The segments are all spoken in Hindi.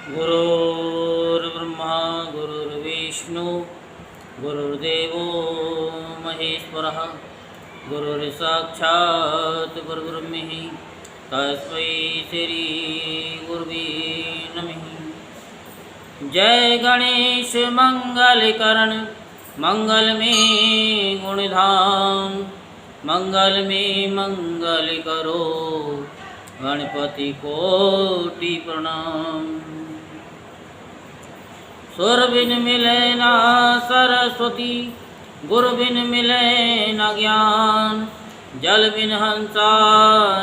गुरुर्ब्रह्मा गुरुर्विष्णु गुरुर्देवो महेश्वरः गुरुर्साक्षात् परब्रह्म तस्मै श्री गुरुवे नमः। जय गणेश मंगलकरण मंगल में गुणधाम मंगल में मंगल करो गणपति कोटि प्रणाम। सुर बिन मिले ना सरस्वती गुरु बिन मिले न ज्ञान जल बिन हंसा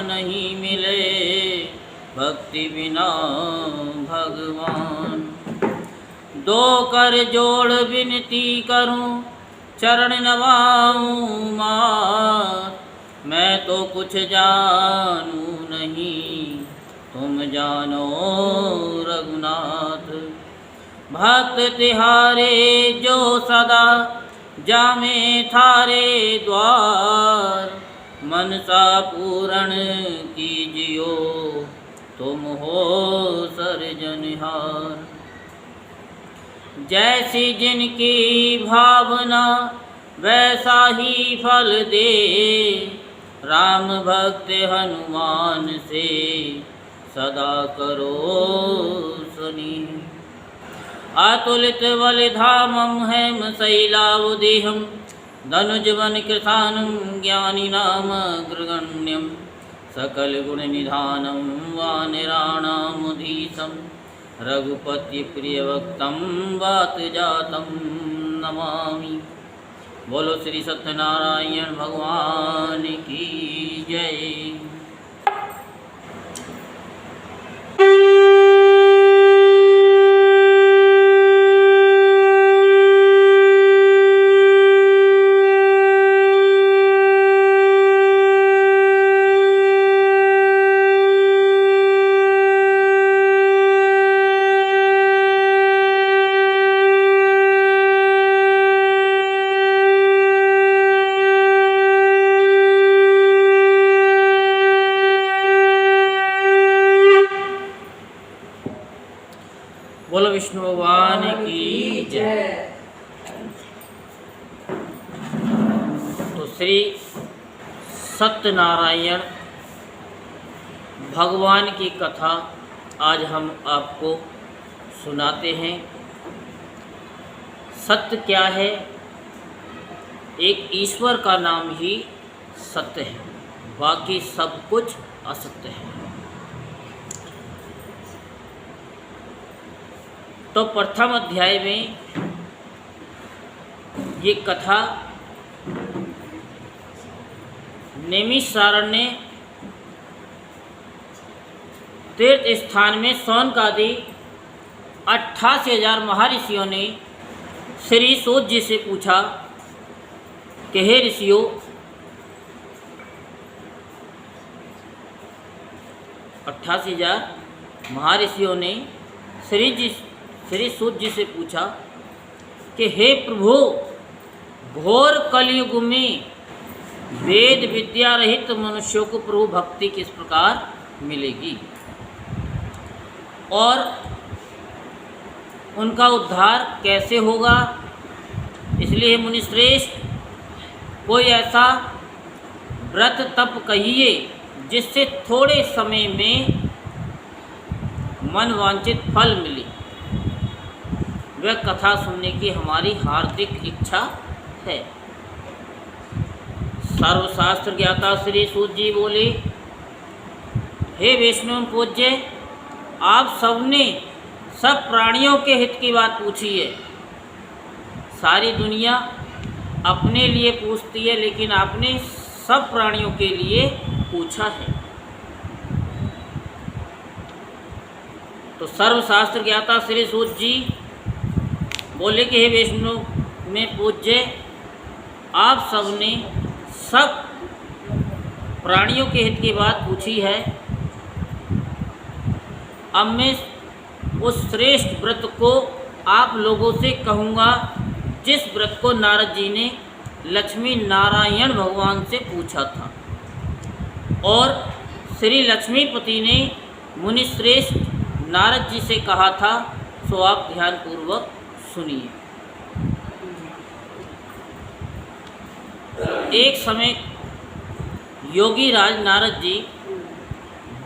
नहीं मिले भक्ति बिना भगवान। दो कर जोड़ विनती करूं चरण नवाऊं मात मैं तो कुछ जानू नहीं तुम जानो रघुनाथ। भक्त तिहारे जो सदा जामे थारे द्वार मनसा पूर्ण कीजियो तुम हो सर्जनहार। जैसी जिनकी भावना वैसा ही फल दे राम भक्त हनुमान से सदा करो स्नेह। अतुलित बलिधामं हेम शैलावदेहं धनुजवन कृतानं ज्ञानिनामग्रगण्यं सकलगुणनिधानं वानराणामुधीशं रघुपतिप्रियभक्तं वातजातं नमामि। बोलो श्री सत्यनारायण भगवान की जय। बोलो विष्णु भगवान की जय। तो श्री सत्यनारायण भगवान की कथा आज हम आपको सुनाते हैं। सत्य क्या है? एक ईश्वर का नाम ही सत्य है, बाकी सब कुछ असत्य है। तो प्रथम अध्याय में ये कथा नैमिषारण्य तीर्थ स्थान में शौनकादि 88,000 महर्षियों ने श्री सूत जी से पूछा कि हे ऋषियों, 88,000 महर्षियों ने श्री सूत जी से पूछा कि हे प्रभु, घोर कलयुग में वेद विद्या रहित मनुष्यों को प्रभु भक्ति किस प्रकार मिलेगी और उनका उद्धार कैसे होगा। इसलिए मुनिश्रेष्ठ, कोई ऐसा व्रत तप कहिए जिससे थोड़े समय में मनवांछित फल मिले। वह कथा सुनने की हमारी हार्दिक इच्छा है। सर्वशास्त्र ज्ञाता श्री सूत जी बोले, हे विष्णु पूज्य, आप सबने सब प्राणियों के हित की बात पूछी है। सारी दुनिया अपने लिए पूछती है, लेकिन आपने सब प्राणियों के लिए पूछा है। तो सर्वशास्त्र ज्ञाता श्री सूत जी बोले कि हे विष्णु में पूज्य, आप सबने सब प्राणियों के हित की बात पूछी है। अब मैं उस श्रेष्ठ व्रत को आप लोगों से कहूँगा जिस व्रत को नारद जी ने लक्ष्मी नारायण भगवान से पूछा था और श्री लक्ष्मीपति ने मुनिश्रेष्ठ नारद जी से कहा था, सो आप ध्यानपूर्वक सुनिए। एक समय योगी राज नारद जी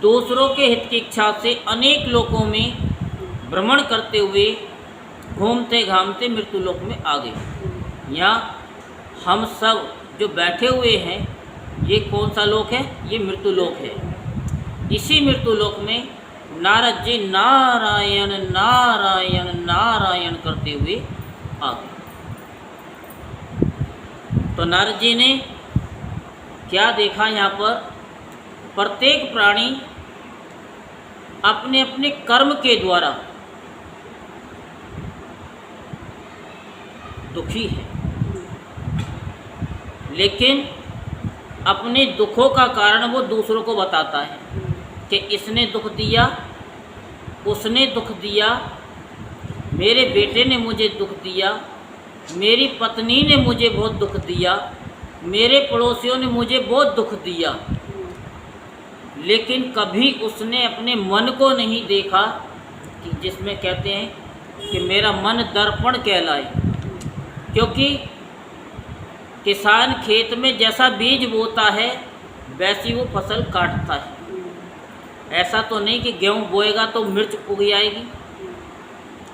दूसरों के हित की इच्छा से अनेक लोकों में भ्रमण करते हुए घूमते घामते मृत्युलोक में आ गए। यहाँ हम सब जो बैठे हुए हैं, ये कौन सा लोक है? ये मृत्युलोक है। इसी मृत्युलोक में नारद जी नारायण नारायण नारायण करते हुए आ गए। तो नारद जी ने क्या देखा? यहाँ पर प्रत्येक प्राणी अपने अपने कर्म के द्वारा दुखी है, लेकिन अपने दुखों का कारण वो दूसरों को बताता है कि इसने दुख दिया, उसने दुख दिया, मेरे बेटे ने मुझे दुख दिया, मेरी पत्नी ने मुझे बहुत दुख दिया, मेरे पड़ोसियों ने मुझे बहुत दुख दिया। लेकिन कभी उसने अपने मन को नहीं देखा, कि जिसमें कहते हैं कि मेरा मन दर्पण कहलाए। क्योंकि किसान खेत में जैसा बीज बोता है वैसी वो फसल काटता है। ऐसा तो नहीं कि गेहूँ बोएगा तो मिर्च उग जाएगी,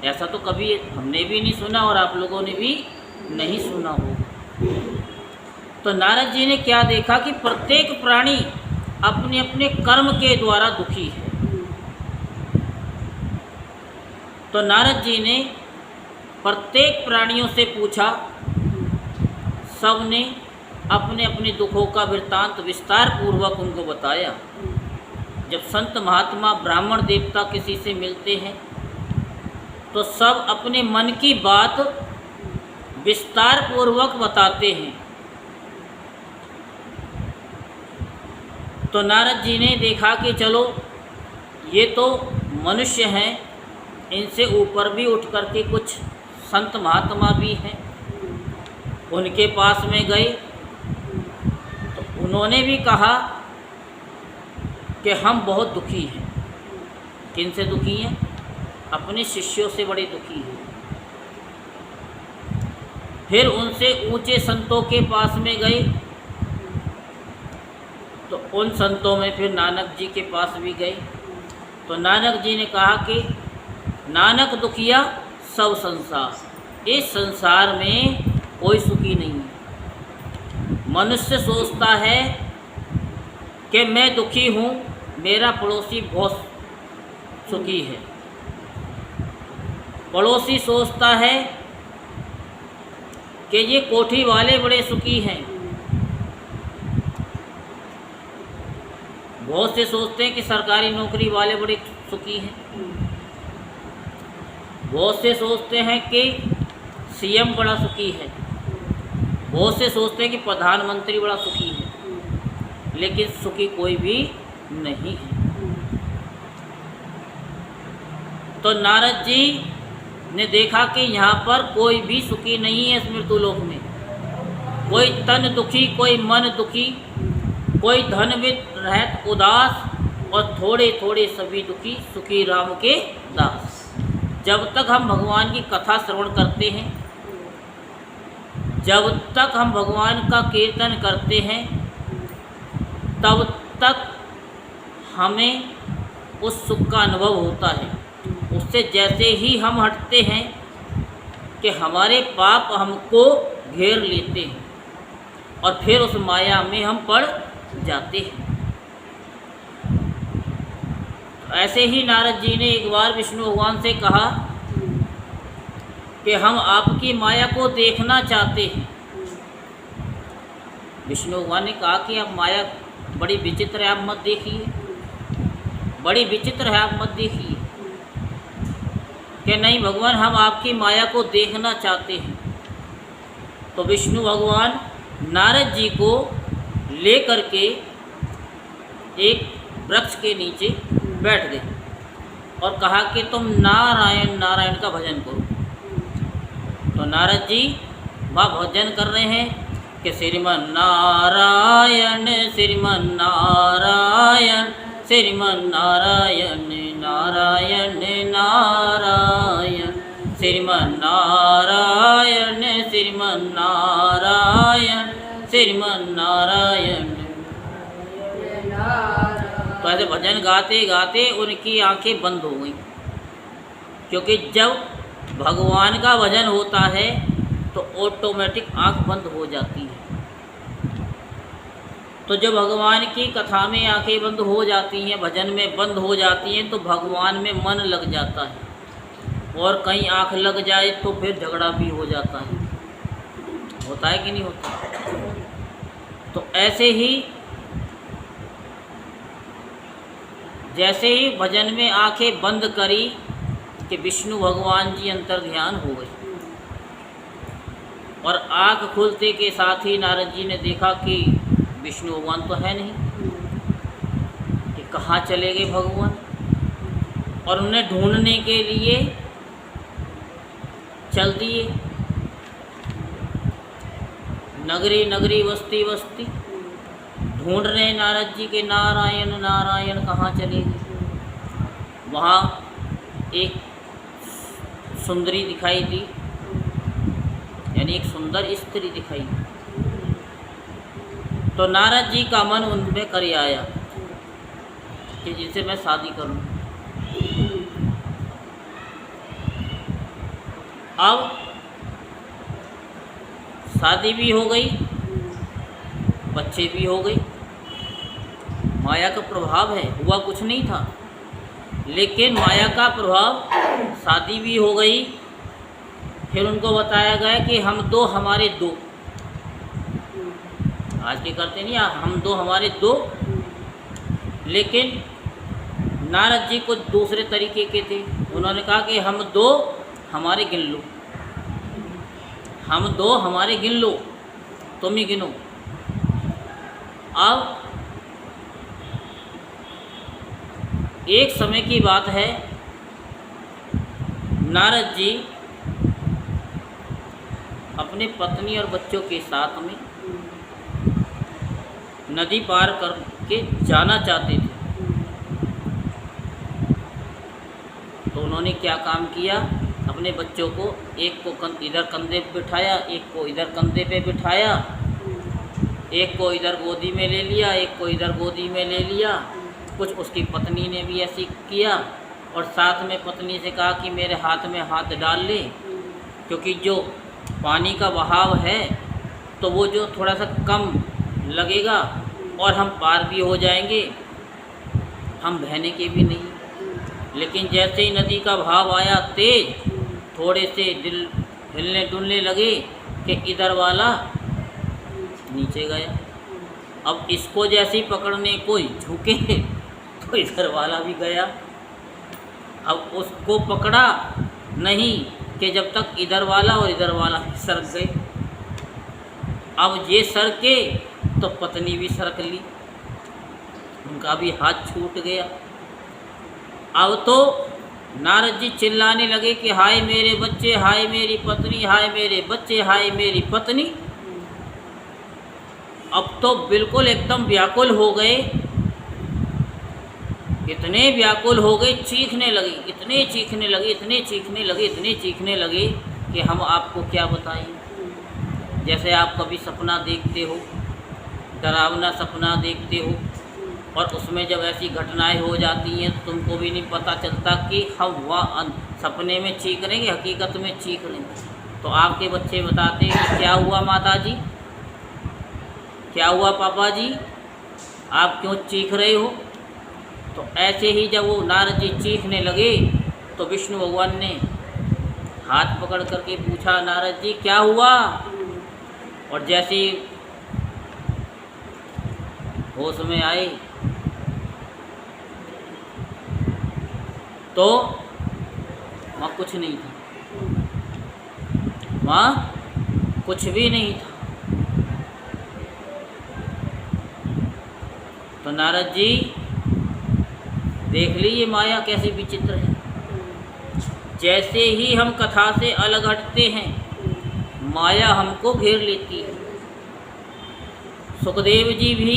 ऐसा तो कभी हमने भी नहीं सुना और आप लोगों ने भी नहीं सुना होगा। तो नारद जी ने क्या देखा कि प्रत्येक प्राणी अपने अपने कर्म के द्वारा दुखी है। तो नारद जी ने प्रत्येक प्राणियों से पूछा, सब ने अपने अपने दुखों का वृत्तांत विस्तार पूर्वक उनको बताया। जब संत महात्मा ब्राह्मण देवता किसी से मिलते हैं तो सब अपने मन की बात विस्तार पूर्वक बताते हैं। तो नारद जी ने देखा कि चलो ये तो मनुष्य हैं, इनसे ऊपर भी उठ करके कुछ संत महात्मा भी हैं। उनके पास में गए तो उन्होंने भी कहा कि हम बहुत दुखी हैं। किन से दुखी हैं? अपने शिष्यों से बड़े दुखी हैं। फिर उनसे ऊंचे संतों के पास में गए तो उन संतों में फिर नानक जी के पास भी गए। तो नानक जी ने कहा कि नानक दुखिया सब संसार, इस संसार में कोई सुखी नहीं है। मनुष्य सोचता है कि मैं दुखी हूँ, मेरा पड़ोसी बहुत सुखी है। पड़ोसी सोचता है कि ये कोठी वाले बड़े सुखी हैं। बहुत से सोचते हैं कि सरकारी नौकरी वाले बड़े सुखी हैं। बहुत से सोचते हैं कि सीएम बड़ा सुखी है। बहुत से सोचते हैं कि प्रधानमंत्री बड़ा सुखी है, लेकिन सुखी कोई भी नहीं है। तो नारद जी ने देखा कि यहाँ पर कोई भी सुखी नहीं है। इस मृत्युलोक में कोई तन दुखी, कोई मन दुखी, कोई धनविद रहत उदास, और थोड़े थोड़े सभी दुखी, सुखी राम के दास। जब तक हम भगवान की कथा श्रवण करते हैं, जब तक हम भगवान का कीर्तन करते हैं, तब तक हमें उस सुख का अनुभव होता है। उससे जैसे ही हम हटते हैं कि हमारे पाप हमको घेर लेते हैं और फिर उस माया में हम पड़ जाते हैं। तो ऐसे ही नारद जी ने एक बार विष्णु भगवान से कहा कि हम आपकी माया को देखना चाहते हैं। विष्णु भगवान ने कहा कि अब माया बड़ी विचित्र है, आप मत देखिए, बड़ी विचित्र है, आप मत देखिए। कि नहीं भगवान, हम आपकी माया को देखना चाहते हैं। तो विष्णु भगवान नारद जी को ले करके एक वृक्ष के नीचे बैठ गए और कहा कि तुम नारायण नारायण का भजन करो। तो नारद जी वहाँ भजन कर रहे हैं कि श्रीमन नारायण श्रीमन नारायण श्रीमन नारायण नारायण नारायण नारायण श्रीमन्नारायण श्रीमन्नारायण श्रीमन्नारायण। तो ऐसे भजन गाते गाते उनकी आंखें बंद हो गई, क्योंकि जब भगवान का भजन होता है तो ऑटोमेटिक आंख बंद हो जाती है। तो जब भगवान की कथा में आंखें बंद हो जाती हैं, भजन में बंद हो जाती हैं, तो भगवान में मन लग जाता है, और कहीं आंख लग जाए तो फिर झगड़ा भी हो जाता है। होता है कि नहीं होता? तो ऐसे ही जैसे ही भजन में आंखें बंद करी कि विष्णु भगवान जी अंतर ध्यान हो गए, और आँख खुलते के साथ ही नारद जी ने देखा कि विष्णु भगवान तो है नहीं, कि कहाँ चले गए भगवान। और उन्हें ढूंढने के लिए चल दिए, नगरी नगरी बस्ती बस्ती ढूंढ रहे नारद जी के नारायण नारायण कहाँ चले गए। वहाँ एक सुंदरी दिखाई दी, यानी एक सुंदर स्त्री दिखाई दी। तो नारद जी का मन उनमें कर आया कि जिसे मैं शादी करूं। अब शादी भी हो गई, बच्चे भी हो गए। माया का प्रभाव है, हुआ कुछ नहीं था, लेकिन माया का प्रभाव, शादी भी हो गई। फिर उनको बताया गया कि हम दो हमारे दो, आज के करते नहीं, हम दो हमारे दो। लेकिन नारद जी कुछ दूसरे तरीके के थे। उन्होंने कहा कि हम दो हमारे गिन लो, हम दो हमारे गिन लो, तुम ही गिनो। अब एक समय की बात है, नारद जी अपने पत्नी और बच्चों के साथ में नदी पार करके जाना चाहते थे। तो उन्होंने क्या काम किया, अपने बच्चों को एक को इधर कंधे पे बिठाया, एक को इधर कंधे पे बिठाया, एक को इधर गोदी में ले लिया, एक को इधर गोदी में ले लिया। कुछ उसकी पत्नी ने भी ऐसे किया, और साथ में पत्नी से कहा कि मेरे हाथ में हाथ डाल ले, क्योंकि जो पानी का बहाव है तो वो जो थोड़ा सा कम लगेगा और हम पार भी हो जाएंगे, हम बहने के भी नहीं। लेकिन जैसे ही नदी का भाव आया तेज, थोड़े से दिल हिलने डुलने लगे कि इधर वाला नीचे गया। अब इसको जैसे ही पकड़ने कोई झुके तो इधर वाला भी गया। अब उसको पकड़ा नहीं कि जब तक इधर वाला और इधर वाला सरक गए। अब ये सरके तो पत्नी भी सरक ली, उनका भी हाथ छूट गया। अब तो नारद जी चिल्लाने लगे कि हाय मेरे बच्चे, हाय मेरी पत्नी, हाय मेरे बच्चे, हाय मेरी पत्नी। अब तो बिल्कुल एकदम व्याकुल हो गए, इतने व्याकुल हो गए, चीखने लगे, इतने चीखने लगे, इतने चीखने लगे, इतने चीखने लगे कि हम आपको क्या बताएं। जैसे आप कभी सपना देखते हो, डरावना सपना देखते हो, और उसमें जब ऐसी घटनाएं हो जाती हैं तो तुमको भी नहीं पता चलता कि हम वहाँ सपने में चीख रहे हैं, हकीकत में चीख रहे हैं। तो आपके बच्चे बताते हैं कि क्या हुआ माता जी, क्या हुआ पापा जी, आप क्यों चीख रहे हो। तो ऐसे ही जब वो नारद जी चीखने लगे तो विष्णु भगवान ने हाथ पकड़ करके पूछा, नारद जी क्या हुआ। और जैसे ही होश में आए तो वहाँ कुछ नहीं था, वहाँ कुछ भी नहीं था। तो नारद जी देख ली ये माया कैसी विचित्र है। जैसे ही हम कथा से अलग हटते हैं माया हमको घेर लेती है। सुखदेव जी भी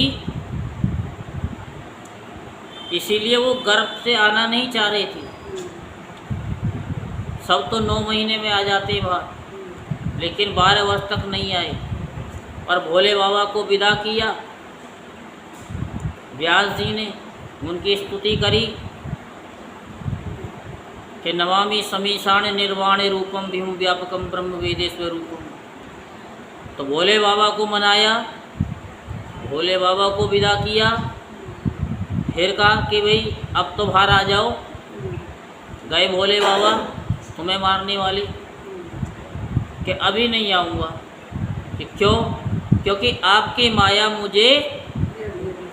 इसीलिए वो गर्भ से आना नहीं चाह रहे थे। सब तो 9 महीने में आ जाते बाहर, लेकिन 12 वर्ष तक नहीं आए। और भोले बाबा को विदा किया। व्यास जी ने उनकी स्तुति करी कि नमामि समीशान निर्वाण रूपम विहुम व्यापकम ब्रह्म वेदेश्वर रूपम। तो भोले बाबा को मनाया, भोले बाबा को विदा किया। फिर कहा कि भाई अब तो बाहर आ जाओ। गए भोले बाबा, तुम्हें मारने वाले, कि अभी नहीं आऊँगा। कि क्यों? क्योंकि आपकी माया मुझे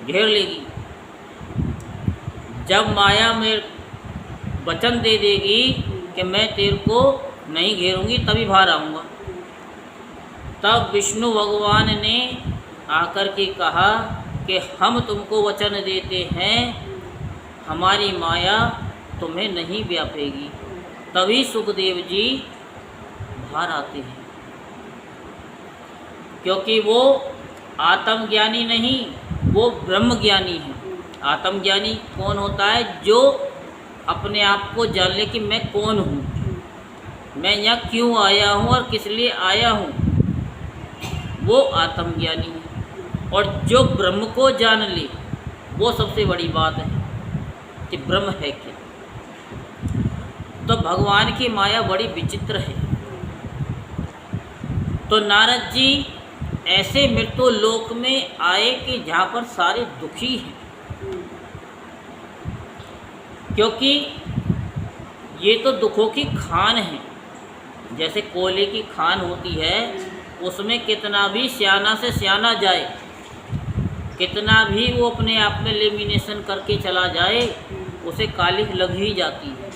घेर लेगी। जब माया में वचन दे देगी कि मैं तेरे को नहीं घेरूंगी, तभी बाहर आऊँगा। तब विष्णु भगवान ने आकर के कहा कि हम तुमको वचन देते हैं, हमारी माया तुम्हें नहीं व्यापेगी। तभी सुखदेव जी बाहर आते हैं, क्योंकि वो आत्मज्ञानी नहीं, वो ब्रह्म ज्ञानी है। आत्मज्ञानी कौन होता है? जो अपने आप को जान ले कि मैं कौन हूँ, मैं यहाँ क्यों आया हूँ और किस लिए आया हूँ, वो आत्मज्ञानी है। और जो ब्रह्म को जान ले, वो सबसे बड़ी बात है कि ब्रह्म है क्या। तो भगवान की माया बड़ी विचित्र है। तो नारद जी ऐसे मृत्यु लोक में आए कि जहाँ पर सारे दुखी हैं, क्योंकि ये तो दुखों की खान है। जैसे कोयले की खान होती है, उसमें कितना भी सियाना से सियाना जाए, कितना भी वो अपने आप में लेमिनेशन करके चला जाए, उसे कालिख लग ही जाती है।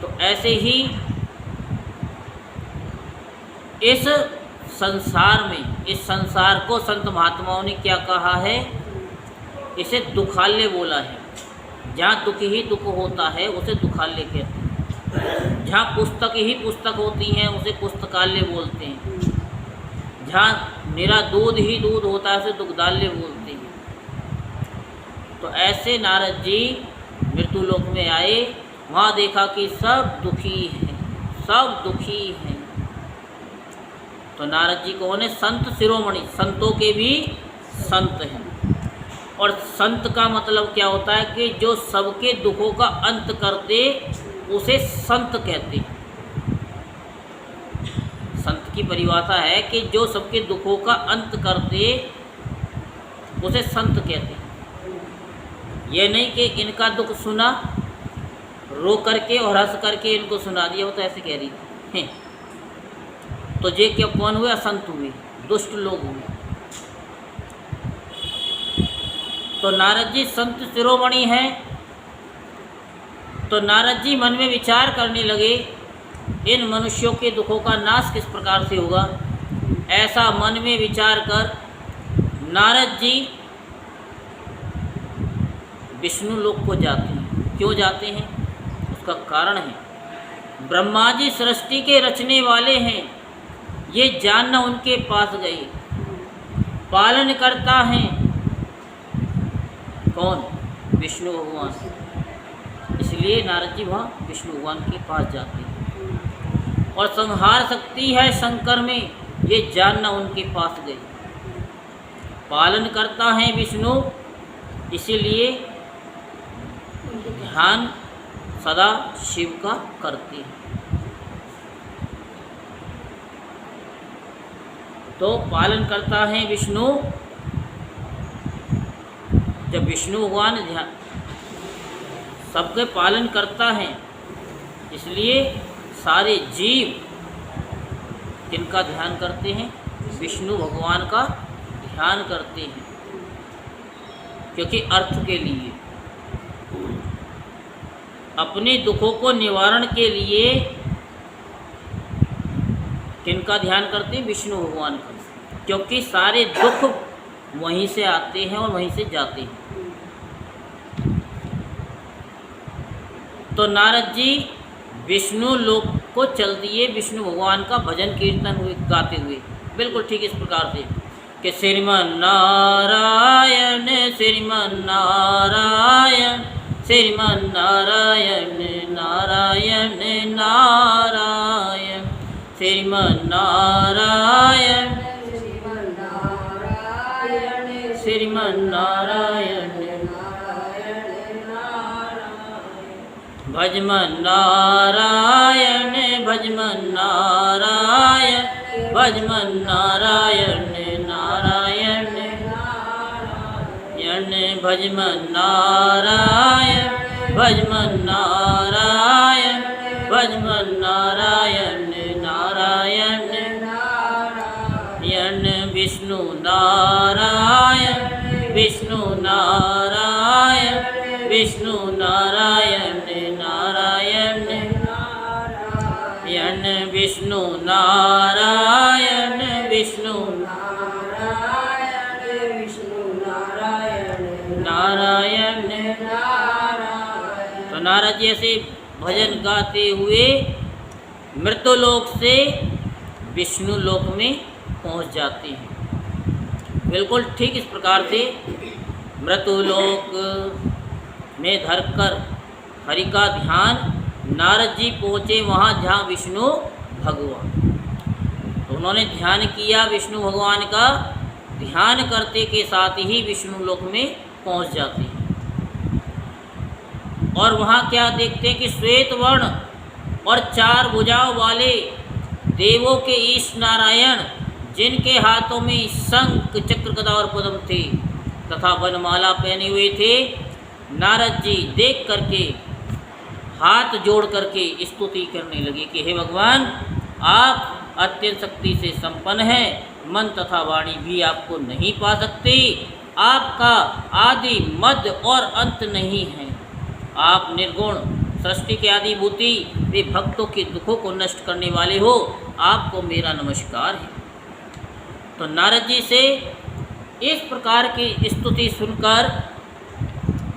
तो ऐसे ही इस संसार में, इस संसार को संत महात्माओं ने क्या कहा है? इसे दुखाल्य बोला है। जहाँ दुख ही दुख होता है उसे दुखाल्य कहते हैं। जहाँ पुस्तक ही पुस्तक होती हैं उसे पुस्तकाल्य बोलते हैं। जहाँ निरा दूध ही दूध होता है उसे दुग्धाल्य बोलते हैं। तो ऐसे नारद जी मृत्युलोक में आए, वहाँ देखा कि सब दुखी हैं, सब दुखी हैं। तो नारद जी कौन है? संत शिरोमणि, संतों के भी संत हैं। और संत का मतलब क्या होता है? कि जो सबके दुखों का अंत कर दे, उसे संत कहते हैं। संत की परिभाषा है कि जो सबके दुखों का अंत कर दे, उसे संत कहते हैं। ये नहीं कि इनका दुख सुना, रो करके और हंस करके इनको सुना दिया, वो तो ऐसे कह रही थी। तो ये क्या कौन हुए? असंत हुए, दुष्ट लोग हुए। तो नारद जी संत शिरोमणि हैं। तो नारद जी मन में विचार करने लगे, इन मनुष्यों के दुखों का नाश किस प्रकार से होगा। ऐसा मन में विचार कर नारद जी विष्णु लोक को जाते हैं। क्यों जाते हैं? उसका कारण है, ब्रह्मा जी सृष्टि के रचने वाले हैं, ये जानना उनके पास गए। पालन करता है कौन? विष्णु भगवान। इसलिए नारद जी वहाँ विष्णु भगवान के पास जाते हैं। और संहार शक्ति है शंकर में, ये जानना उनके पास गए। पालन करता है विष्णु, इसीलिए ध्यान सदा शिव का करते हैं। तो पालन करता है विष्णु। जब विष्णु भगवान ध्यान सबके पालन करता है, इसलिए सारे जीव किनका ध्यान करते हैं? विष्णु भगवान का ध्यान करते हैं। क्योंकि अर्थ के लिए, अपने दुखों को निवारण के लिए किनका ध्यान करते हैं? विष्णु भगवान का। क्योंकि सारे दुख वहीं से आते हैं और वहीं से जाते हैं। तो नारद जी विष्णु लोक को चल दिए, विष्णु भगवान का भजन कीर्तन हुए गाते हुए। बिल्कुल ठीक इस प्रकार से कि श्रीमन नारायण श्रीमन नारायण श्रीमन नारायण नारायण नारायण श्रीमन नारायण श्रीमन नारायण भजमन नारायण भजमन नारायण भजमन नारायण नारायण भजमन नारायण भजमन नारायण भजमन नारायण नारायण विष्णु नारायण विष्णु नारायण विष्णु नारायण नारायण विष्णु नारायण विष्णु नारायण। तो नारद जी ऐसे भजन गाते हुए मृत्युलोक से विष्णु लोक में पहुंच जाते हैं। बिल्कुल ठीक इस प्रकार से मृत्युलोक में धरकर हरि का ध्यान नारद जी पहुँचे वहाँ जहाँ विष्णु भगवान। तो उन्होंने ध्यान किया विष्णु भगवान का, ध्यान करते के साथ ही विष्णु लोक में पहुँच जाते हैं। और वहाँ क्या देखते हैं कि श्वेत वर्ण और 4 भुजाओं वाले देवों के ईश नारायण, जिनके हाथों में शंख चक्र गदा और पद्म थे तथा वनमाला पहने हुए थे, नारद जी देख करके हाथ जोड़ करके स्तुति करने लगे कि हे भगवान, आप अत्यंत शक्ति से संपन्न हैं, मन तथा वाणी भी आपको नहीं पा सकती, आपका आदि मध्य और अंत नहीं है, आप निर्गुण सृष्टि के आदिभूति वे भक्तों के दुखों को नष्ट करने वाले हो, आपको मेरा नमस्कार है। तो नारद जी से इस प्रकार की स्तुति सुनकर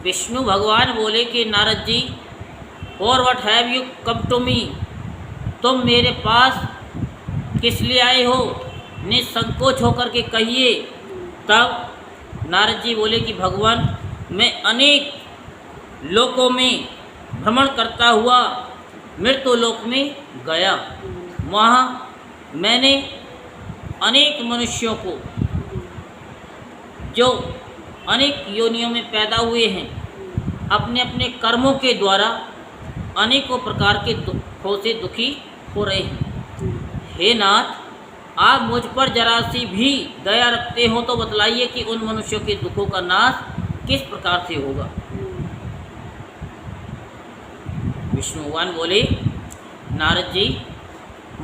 विष्णु भगवान बोले कि Narad ji, for what have you come to me, तुम मेरे पास किस लिए आए हो, निसंकोच होकर के कहिए। तब नारद जी बोले कि भगवान, मैं अनेक लोकों में भ्रमण करता हुआ मृत्यु लोक में गया, वहाँ मैंने अनेक मनुष्यों को जो अनेक योनियों में पैदा हुए हैं, अपने अपने कर्मों के द्वारा अनेकों प्रकार के दुखों से दुखी हो रहे हैं। हे नाथ, आप मुझ पर जरा सी भी दया रखते हो तो बतलाइए कि उन मनुष्यों के दुखों का नाश किस प्रकार से होगा। विष्णु भगवान बोले, नारद जी,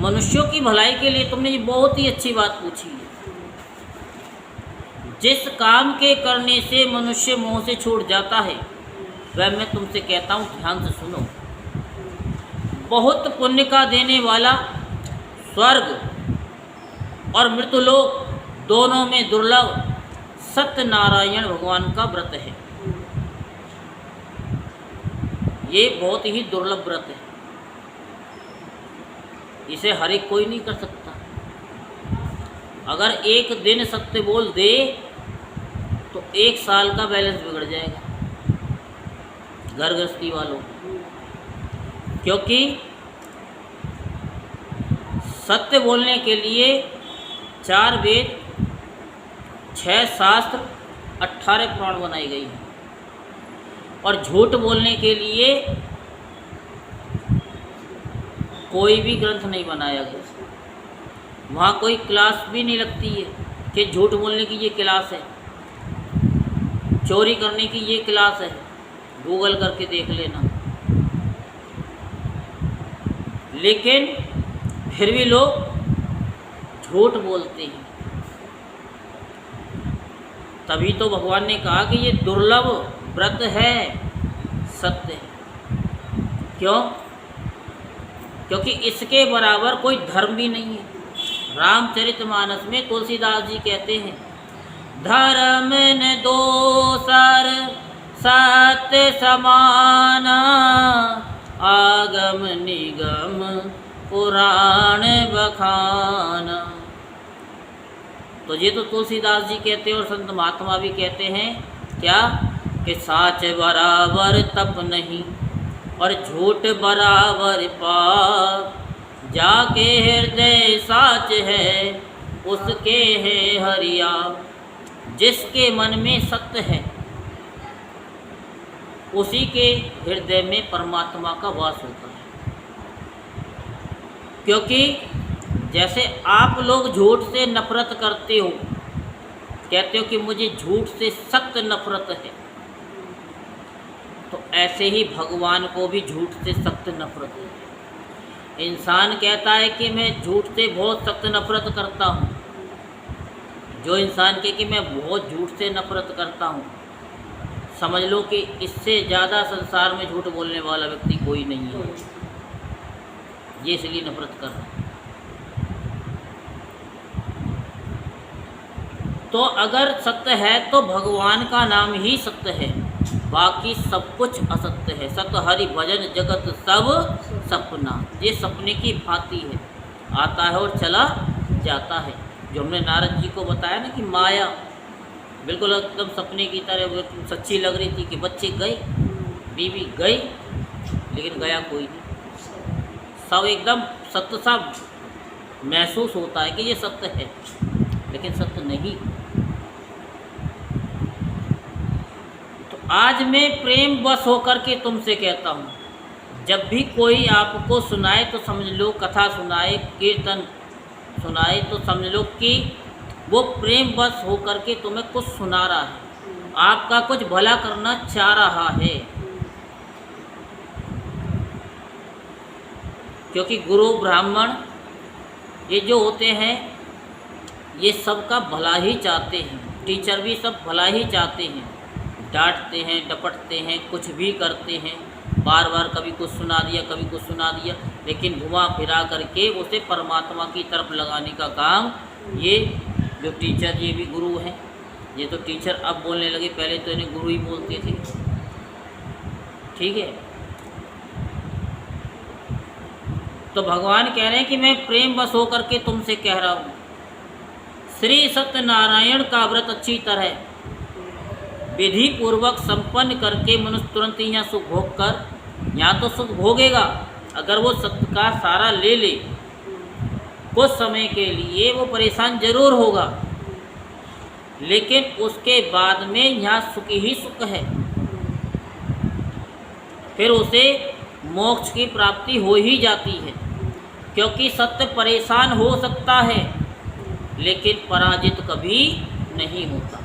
मनुष्यों की भलाई के लिए तुमने ये बहुत ही अच्छी बात पूछी है। जिस काम के करने से मनुष्य मोह से छूट जाता है, वह मैं तुमसे कहता हूँ, ध्यान से सुनो। बहुत पुण्य का देने वाला स्वर्ग और मृत्युलोक दोनों में दुर्लभ सत्यनारायण भगवान का व्रत है। ये बहुत ही दुर्लभ व्रत है, इसे हर एक कोई नहीं कर सकता। अगर एक दिन सत्य बोल दे तो 1 साल का बैलेंस बिगड़ जाएगा घर गृहस्थी वालों, क्योंकि सत्य बोलने के लिए 4 वेद, 6 शास्त्र, 18 पुराण बनाई गई हैं, और झूठ बोलने के लिए कोई भी ग्रंथ नहीं बनाया गया। वहाँ कोई क्लास भी नहीं लगती है कि झूठ बोलने की ये क्लास है, चोरी करने की ये क्लास है, गूगल करके देख लेना। लेकिन फिर भी लोग झूठ बोलते हैं। तभी तो भगवान ने कहा कि ये दुर्लभ व्रत है, सत्य है। क्यों? क्योंकि इसके बराबर कोई धर्म भी नहीं है। रामचरितमानस में तुलसीदास जी कहते हैं, धर्म न दोसर सत्य समान, आगम निगम पुराण बखाना। तो ये तो तुलसीदास जी कहते हैं और संत महात्मा भी कहते हैं क्या, कि साच बराबर तप नहीं और झूठ बराबर पाप, जाके हृदय साच है उसके है हरिया। जिसके मन में सत्य है उसी के हृदय में परमात्मा का वास होता है। क्योंकि जैसे आप लोग झूठ से नफरत करते हो, कहते हो कि मुझे झूठ से सख्त नफरत है, तो ऐसे ही भगवान को भी झूठ से सख्त नफरत है। इंसान कहता है कि मैं झूठ से बहुत सख्त नफरत करता हूँ। जो इंसान कहे कि मैं बहुत झूठ से नफरत करता हूँ, समझ लो कि इससे ज़्यादा संसार में झूठ बोलने वाला व्यक्ति कोई नहीं है। ये इसलिए नफरत कर रहा है। तो अगर सत्य है तो भगवान का नाम ही सत्य है, बाकी सब कुछ असत्य है। सत्य हरि भजन जगत सब सपना, ये सपने की भांति है, आता है और चला जाता है। जो हमने नारद जी को बताया ना कि माया बिल्कुल एकदम सपने की तरह सच्ची लग रही थी कि बच्चे गए, बीवी गई, लेकिन गया कोई नहीं। सब एकदम सत्य सा महसूस होता है कि ये सत्य है, लेकिन सत्य नहीं। तो आज मैं प्रेम बस होकर के तुमसे कहता हूँ, जब भी कोई आपको सुनाए तो समझ लो, कथा सुनाए, कीर्तन सुनाए तो समझ लो कि वो प्रेम बस होकर के तुम्हें कुछ सुना रहा है, आपका कुछ भला करना चाह रहा है। क्योंकि गुरु ब्राह्मण ये जो होते हैं ये सबका भला ही चाहते हैं, टीचर भी सब भला ही चाहते हैं। डांटते हैं, डपटते हैं, कुछ भी करते हैं, बार बार कभी कुछ सुना दिया, कभी कुछ सुना दिया, लेकिन घुमा फिरा करके उसे परमात्मा की तरफ लगाने का काम ये जो टीचर, ये भी गुरु हैं। ये तो टीचर अब बोलने लगे, पहले तो इन्हें गुरु ही बोलते थे। ठीक है, तो भगवान कह रहे हैं कि मैं प्रेम बस होकर के तुमसे कह रहा हूँ, श्री सत्यनारायण का व्रत अच्छी तरह विधि पूर्वक संपन्न करके मनुष्य तुरंत ही यहाँ सुख भोग कर, यहाँ तो सुख भोगेगा, अगर वो सत्य का सारा ले ले कुछ समय के लिए वो परेशान जरूर होगा, लेकिन उसके बाद में यहाँ सुख ही सुख है। फिर उसे मोक्ष की प्राप्ति हो ही जाती है। क्योंकि सत्य परेशान हो सकता है लेकिन पराजित कभी नहीं होता।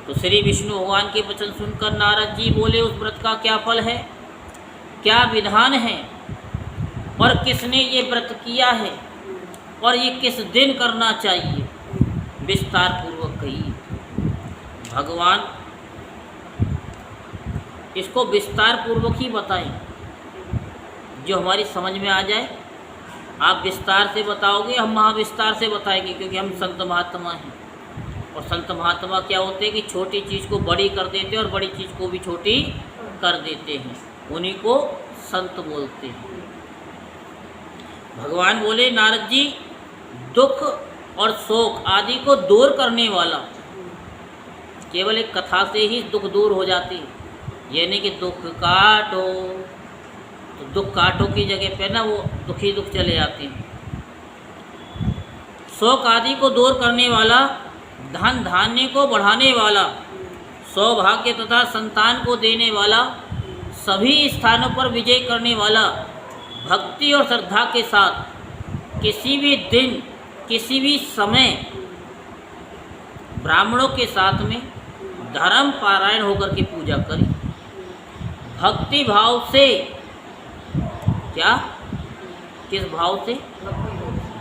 तो श्री विष्णु भगवान के वचन सुनकर नारद जी बोले, उस व्रत का क्या फल है, क्या विधान है, और किसने ये व्रत किया है, और ये किस दिन करना चाहिए, विस्तार पूर्वक कहिए। भगवान इसको विस्तार पूर्वक ही बताएं, जो हमारी समझ में आ जाए। आप विस्तार से बताओगे, हम महाविस्तार से बताएंगे, क्योंकि हम संत महात्मा हैं। और संत महात्मा क्या होते हैं कि छोटी चीज़ को बड़ी कर देते हैं और बड़ी चीज़ को भी छोटी कर देते हैं, उन्हीं को संत बोलते हैं। भगवान बोले, नारद जी, दुख और शोक आदि को दूर करने वाला, केवल एक कथा से ही दुख दूर हो जाते हैं। ये नहीं कि दुख काटो, तो दुख काटो की जगह पे ना वो दुखी दुख चले जाते हैं। शोक आदि को दूर करने वाला, धन धान्य को बढ़ाने वाला, सौभाग्य तथा संतान को देने वाला, सभी स्थानों पर विजय करने वाला, भक्ति और श्रद्धा के साथ किसी भी दिन किसी भी समय ब्राह्मणों के साथ में धर्म पारायण होकर के पूजा करें। भक्ति भाव से, क्या, किस भाव से,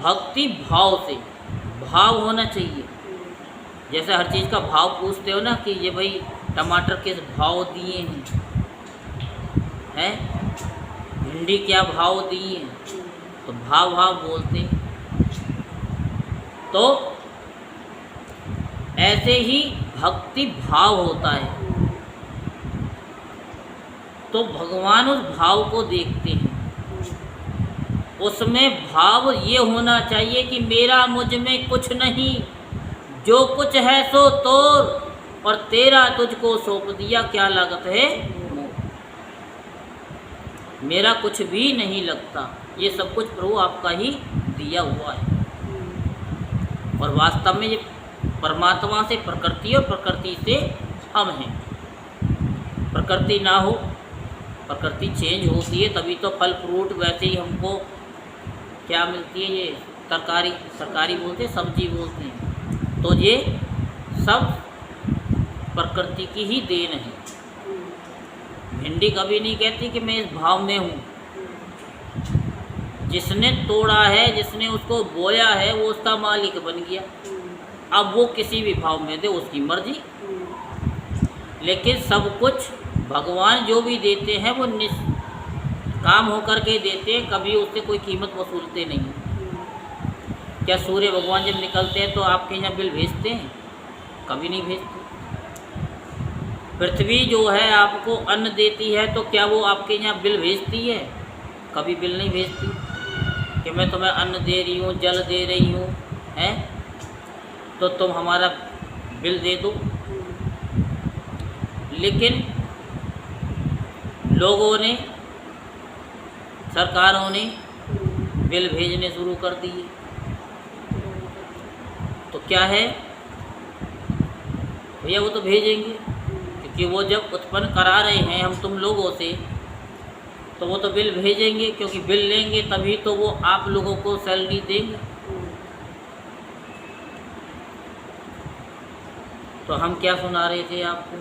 भक्ति भाव से, भाव होना चाहिए। जैसे हर चीज़ का भाव पूछते हो ना कि ये भाई टमाटर किस भाव दिए हैं, भिंडी क्या भाव दिए हैं, तो भाव भाव बोलते हैं। तो ऐसे ही भक्ति भाव होता है। तो भगवान उस भाव को देखते हैं। उसमें भाव ये होना चाहिए कि मेरा मुझ में कुछ नहीं, जो कुछ है सो तोर और तेरा तुझको सौंप दिया, क्या लागत है मेरा कुछ भी नहीं लगता। ये सब कुछ प्रभु आपका ही दिया हुआ है। और वास्तव में ये परमात्मा से प्रकृति और प्रकृति से हम हैं। प्रकृति ना हो, प्रकृति चेंज होती है तभी तो फल फ्रूट वैसे ही हमको क्या मिलती है, ये तरकारी बोलते हैं, सब्जी बोलते हैं। तो ये सब प्रकृति की ही देन है। भिंडी कभी नहीं कहती कि मैं इस भाव में हूँ। जिसने तोड़ा है, जिसने उसको बोया है, वो उसका मालिक बन गया। अब वो किसी भी भाव में दे, उसकी मर्जी। लेकिन सब कुछ भगवान जो भी देते हैं वो निष्काम होकर के देते हैं, कभी उससे कोई कीमत वसूलते नहीं। क्या सूर्य भगवान जब निकलते हैं तो आपके यहाँ बिल भेजते हैं? कभी नहीं भेजते। पृथ्वी जो है आपको अन्न देती है तो क्या वो आपके यहाँ बिल भेजती है? कभी बिल नहीं भेजती कि मैं तुम्हें अन्न दे रही हूँ, जल दे रही हूँ, हैं, तो तुम हमारा बिल दे दो। लेकिन लोगों ने, सरकारों ने बिल भेजने शुरू कर दिए। तो क्या है भैया, वो तो भेजेंगे, क्योंकि वो जब उत्पन्न करा रहे हैं हम तुम लोगों से, तो वो तो बिल भेजेंगे, क्योंकि बिल लेंगे तभी तो वो आप लोगों को सैलरी देंगे। तो हम क्या सुना रहे थे आपको,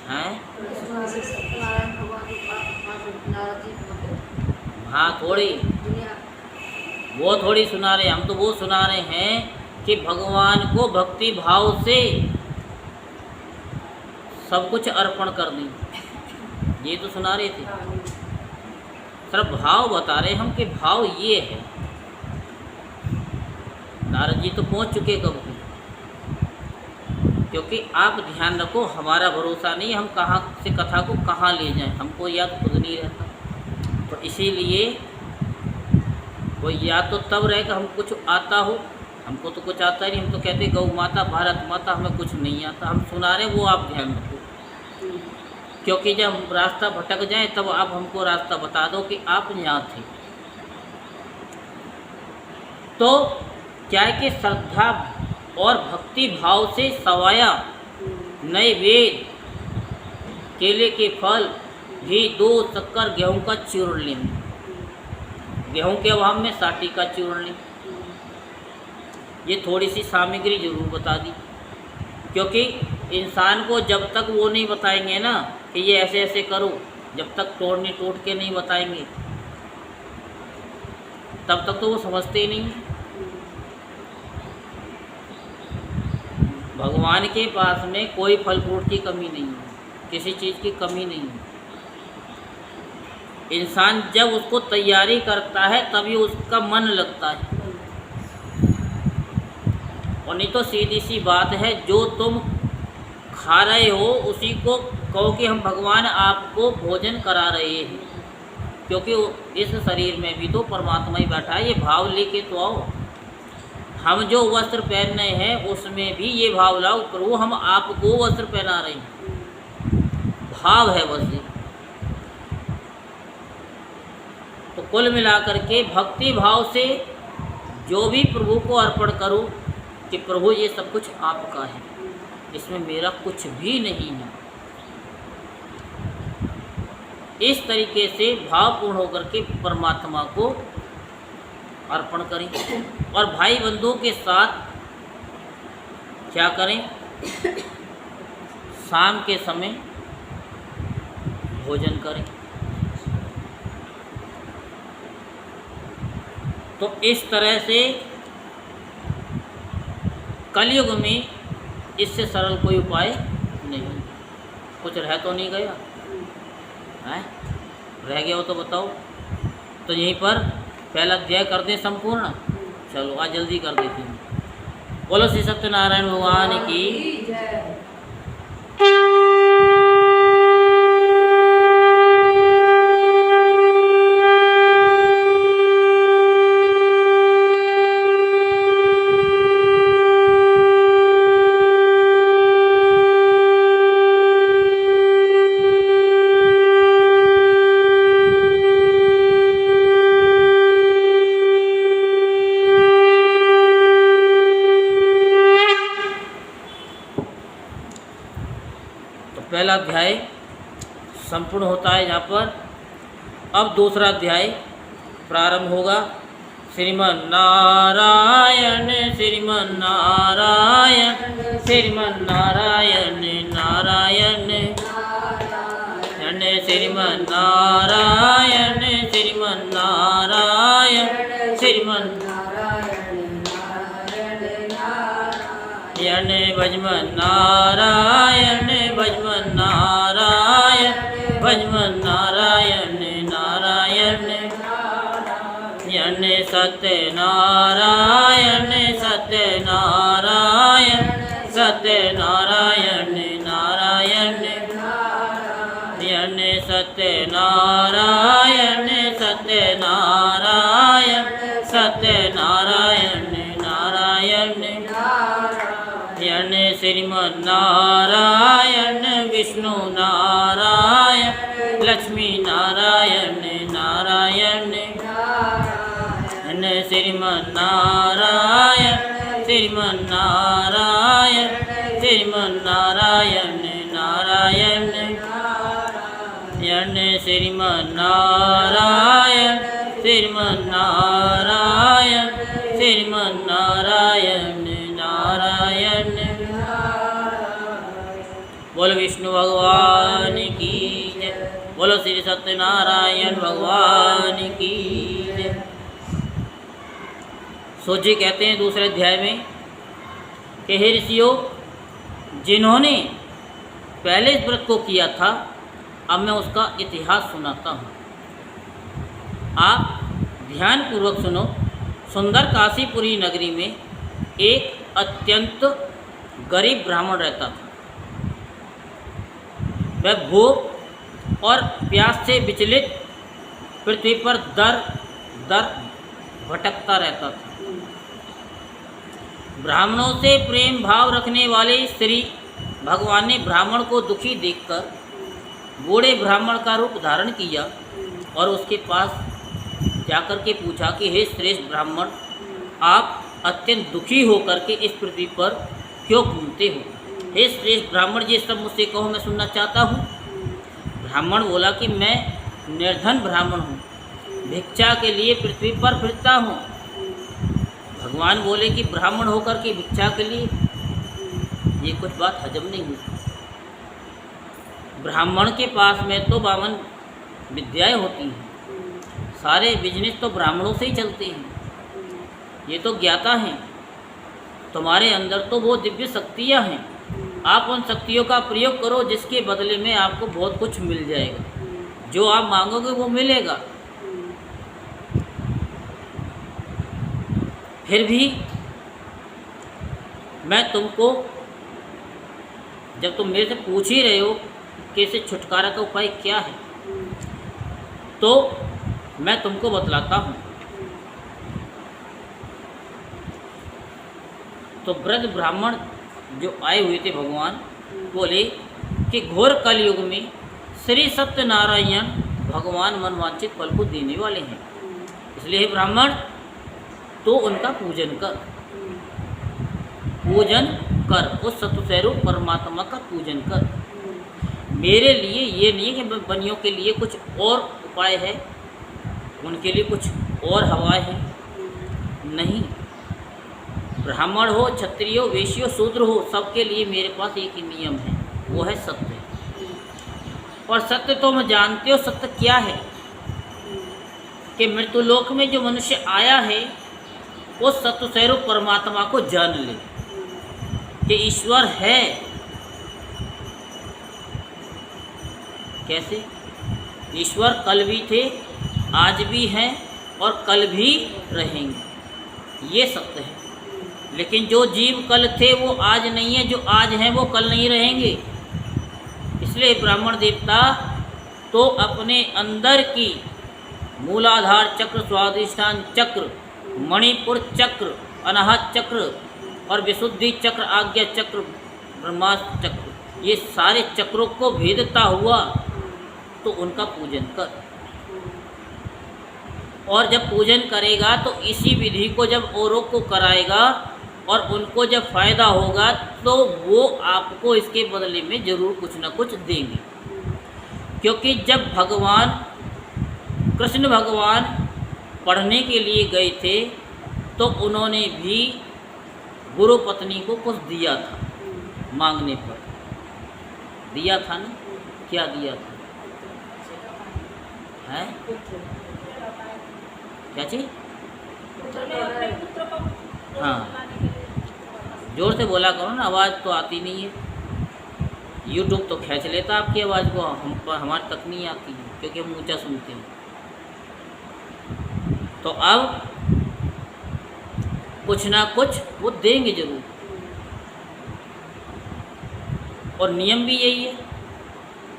हैं? हाँ, वो थोड़ी सुना रहे, हम तो वो सुना रहे हैं कि भगवान को भक्ति भाव से सब कुछ अर्पण कर दें। ये तो सुना रहे थे। सिर्फ भाव बता रहे हम कि भाव ये है। नारद जी तो पहुंच चुके कब के। क्योंकि आप ध्यान रखो, हमारा भरोसा नहीं हम कहाँ से कथा को कहाँ ले जाएं, हमको याद खुद नहीं रहता। तो इसीलिए वो या तो तब रहेगा हम कुछ आता हो, हमको तो कुछ आता ही नहीं। हम तो कहते गौ माता, भारत माता, हमें कुछ नहीं आता। हम सुना रहे वो आप ध्यान रखो, क्योंकि जब हम रास्ता भटक जाएं तब आप हमको रास्ता बता दो कि आप यहाँ थे। तो क्या है कि श्रद्धा और भक्ति भाव से सवाया नए वेद, केले के फल, घी, दूध, शक्कर, गेहूं का चूर्ण लें। गेहूं के अभाव में साटी का चूर्ण लें। ये थोड़ी सी सामग्री जरूर बता दी, क्योंकि इंसान को जब तक वो नहीं बताएंगे ना कि ये ऐसे ऐसे करो, जब तक टोट के नहीं बताएंगे तब तक तो वो समझते ही नहीं। भगवान के पास में कोई फल फ्रूट की कमी नहीं है, किसी चीज़ की कमी नहीं है। इंसान जब उसको तैयारी करता है तभी उसका मन लगता है। और नहीं तो सीधी सी बात है, जो तुम खा रहे हो उसी को कहो कि हम भगवान आपको भोजन करा रहे हैं, क्योंकि इस शरीर में भी तो परमात्मा ही बैठा है। ये भाव लेके तो आओ। हम जो वस्त्र पहन रहे हैं उसमें भी ये भाव लाओ, प्रभु हम आपको वस्त्र पहना रहे हैं। भाव है बस ये। तो कुल मिलाकर के भक्ति भाव से जो भी प्रभु को अर्पण करो कि प्रभु ये सब कुछ आपका है, इसमें मेरा कुछ भी नहीं है। इस तरीके से भावपूर्ण होकर के परमात्मा को अर्पण करें। और भाई बंधुओं के साथ क्या करें, शाम के समय भोजन करें। तो इस तरह से कलयुग में इससे सरल कोई उपाय नहीं। कुछ रह तो नहीं गया है? रह गया हो तो बताओ। तो यहीं पर पहला अध्याय कर दें संपूर्ण। चलो आज जल्दी कर देते हैं। बोलो श्री सत्यनारायण भगवान की अध्याय संपूर्ण होता है यहाँ पर। अब दूसरा अध्याय प्रारंभ होगा। श्रीमन नारायण श्रीमन नारायण श्रीमन नारायण नारायण श्रीमन नारायण श्रीमन नारायण श्रीमन नारायण भजमन नारायण भजमन नारायण भजमन नारायण नारायण सत्यनारायण सत्यनारायण सत्यनारायण नारायण सत्यनारायण सत्यनारायण सत्यनारायण नारायण श्रीमन नारायण विष्णु नारायण लक्ष्मी नारायण नारायण श्रीमन नारायण श्रीमन नारायण श्रीमन नारायण नारायण श्रीमन नारायण श्रीमन नारायण श्रीमन नारायण नारायण। बोलो विष्णु भगवान की जय। बोलो श्री सत्यनारायण भगवान की जय। सूत जी कहते हैं दूसरे अध्याय में कि हे ऋषियों, जिन्होंने पहले इस व्रत को किया था, अब मैं उसका इतिहास सुनाता हूँ। आप ध्यान पूर्वक सुनो। सुंदर काशीपुरी नगरी में एक अत्यंत गरीब ब्राह्मण रहता था। वह भूख और प्यास से विचलित पृथ्वी पर दर दर भटकता रहता था। ब्राह्मणों से प्रेम भाव रखने वाले श्री भगवान ने ब्राह्मण को दुखी देखकर बूढ़े ब्राह्मण का रूप धारण किया और उसके पास जाकर के पूछा कि हे श्रेष्ठ ब्राह्मण, आप अत्यंत दुखी होकर के इस पृथ्वी पर क्यों घूमते हो? हे श्रेष्ठ ब्राह्मण जी, सब मुझसे कहो, मैं सुनना चाहता हूँ। ब्राह्मण बोला कि मैं निर्धन ब्राह्मण हूँ, भिक्षा के लिए पृथ्वी पर फिरता हूँ। भगवान बोले कि ब्राह्मण होकर के भिक्षा के लिए, ये कुछ बात हजम नहीं हुई। ब्राह्मण के पास में तो 52 विद्याएं होती हैं, सारे बिजनेस तो ब्राह्मणों से ही चलते हैं, ये तो ज्ञाता हैं। तुम्हारे अंदर तो वो दिव्य शक्तियाँ हैं, आप उन शक्तियों का प्रयोग करो, जिसके बदले में आपको बहुत कुछ मिल जाएगा। जो आप मांगोगे वो मिलेगा। फिर भी मैं तुमको, जब तुम मेरे से पूछ ही रहे हो कि इसे छुटकारा का उपाय क्या है, तो मैं तुमको बतलाता हूँ। तो वृद्ध ब्राह्मण जो आए हुए थे भगवान बोले कि घोर कलयुग में श्री सत्यनारायण भगवान मनवांछित फल को देने वाले हैं, इसलिए हे ब्राह्मण तो उनका पूजन कर, उस सतस्वरूप परमात्मा का पूजन कर। मेरे लिए ये नहीं कि बनियों के लिए कुछ और उपाय है, उनके लिए कुछ और हवाएं हैं, नहीं। ब्राह्मण हो, क्षत्रिय हो, वैश्य हो, शूद्र हो, सबके लिए मेरे पास एक ही नियम है, वो है सत्य। और सत्य तो मैं जानते हो सत्य क्या है, कि मृत्युलोक में जो मनुष्य आया है वो सत्य स्वरूप परमात्मा को जान ले कि ईश्वर है। कैसे? ईश्वर कल भी थे, आज भी हैं और कल भी रहेंगे, ये सत्य है। लेकिन जो जीव कल थे वो आज नहीं है, जो आज हैं वो कल नहीं रहेंगे। इसलिए ब्राह्मण देवता तो अपने अंदर की मूलाधार चक्र, स्वाधिष्ठान चक्र, मणिपुर चक्र, अनाहत चक्र और विशुद्धि चक्र, आज्ञा चक्र, ब्रह्मास्त्र चक्र, ये सारे चक्रों को भेदता हुआ तो उनका पूजन कर। और जब पूजन करेगा तो इसी विधि को जब औरों को कराएगा और उनको जब फ़ायदा होगा तो वो आपको इसके बदले में ज़रूर कुछ ना कुछ देंगे। क्योंकि जब कृष्ण भगवान पढ़ने के लिए गए थे तो उन्होंने भी गुरु पत्नी को कुछ दिया था, मांगने पर दिया था ना। क्या दिया था? है क्या चीज़? हाँ, जोर से बोला करो ना, आवाज़ तो आती नहीं है। यूट्यूब तो खींच लेता आपकी आवाज़ को, हमारे तक नहीं आती है क्योंकि हम ऊंचा सुनते हैं। तो अब कुछ ना कुछ वो देंगे जरूर। और नियम भी यही है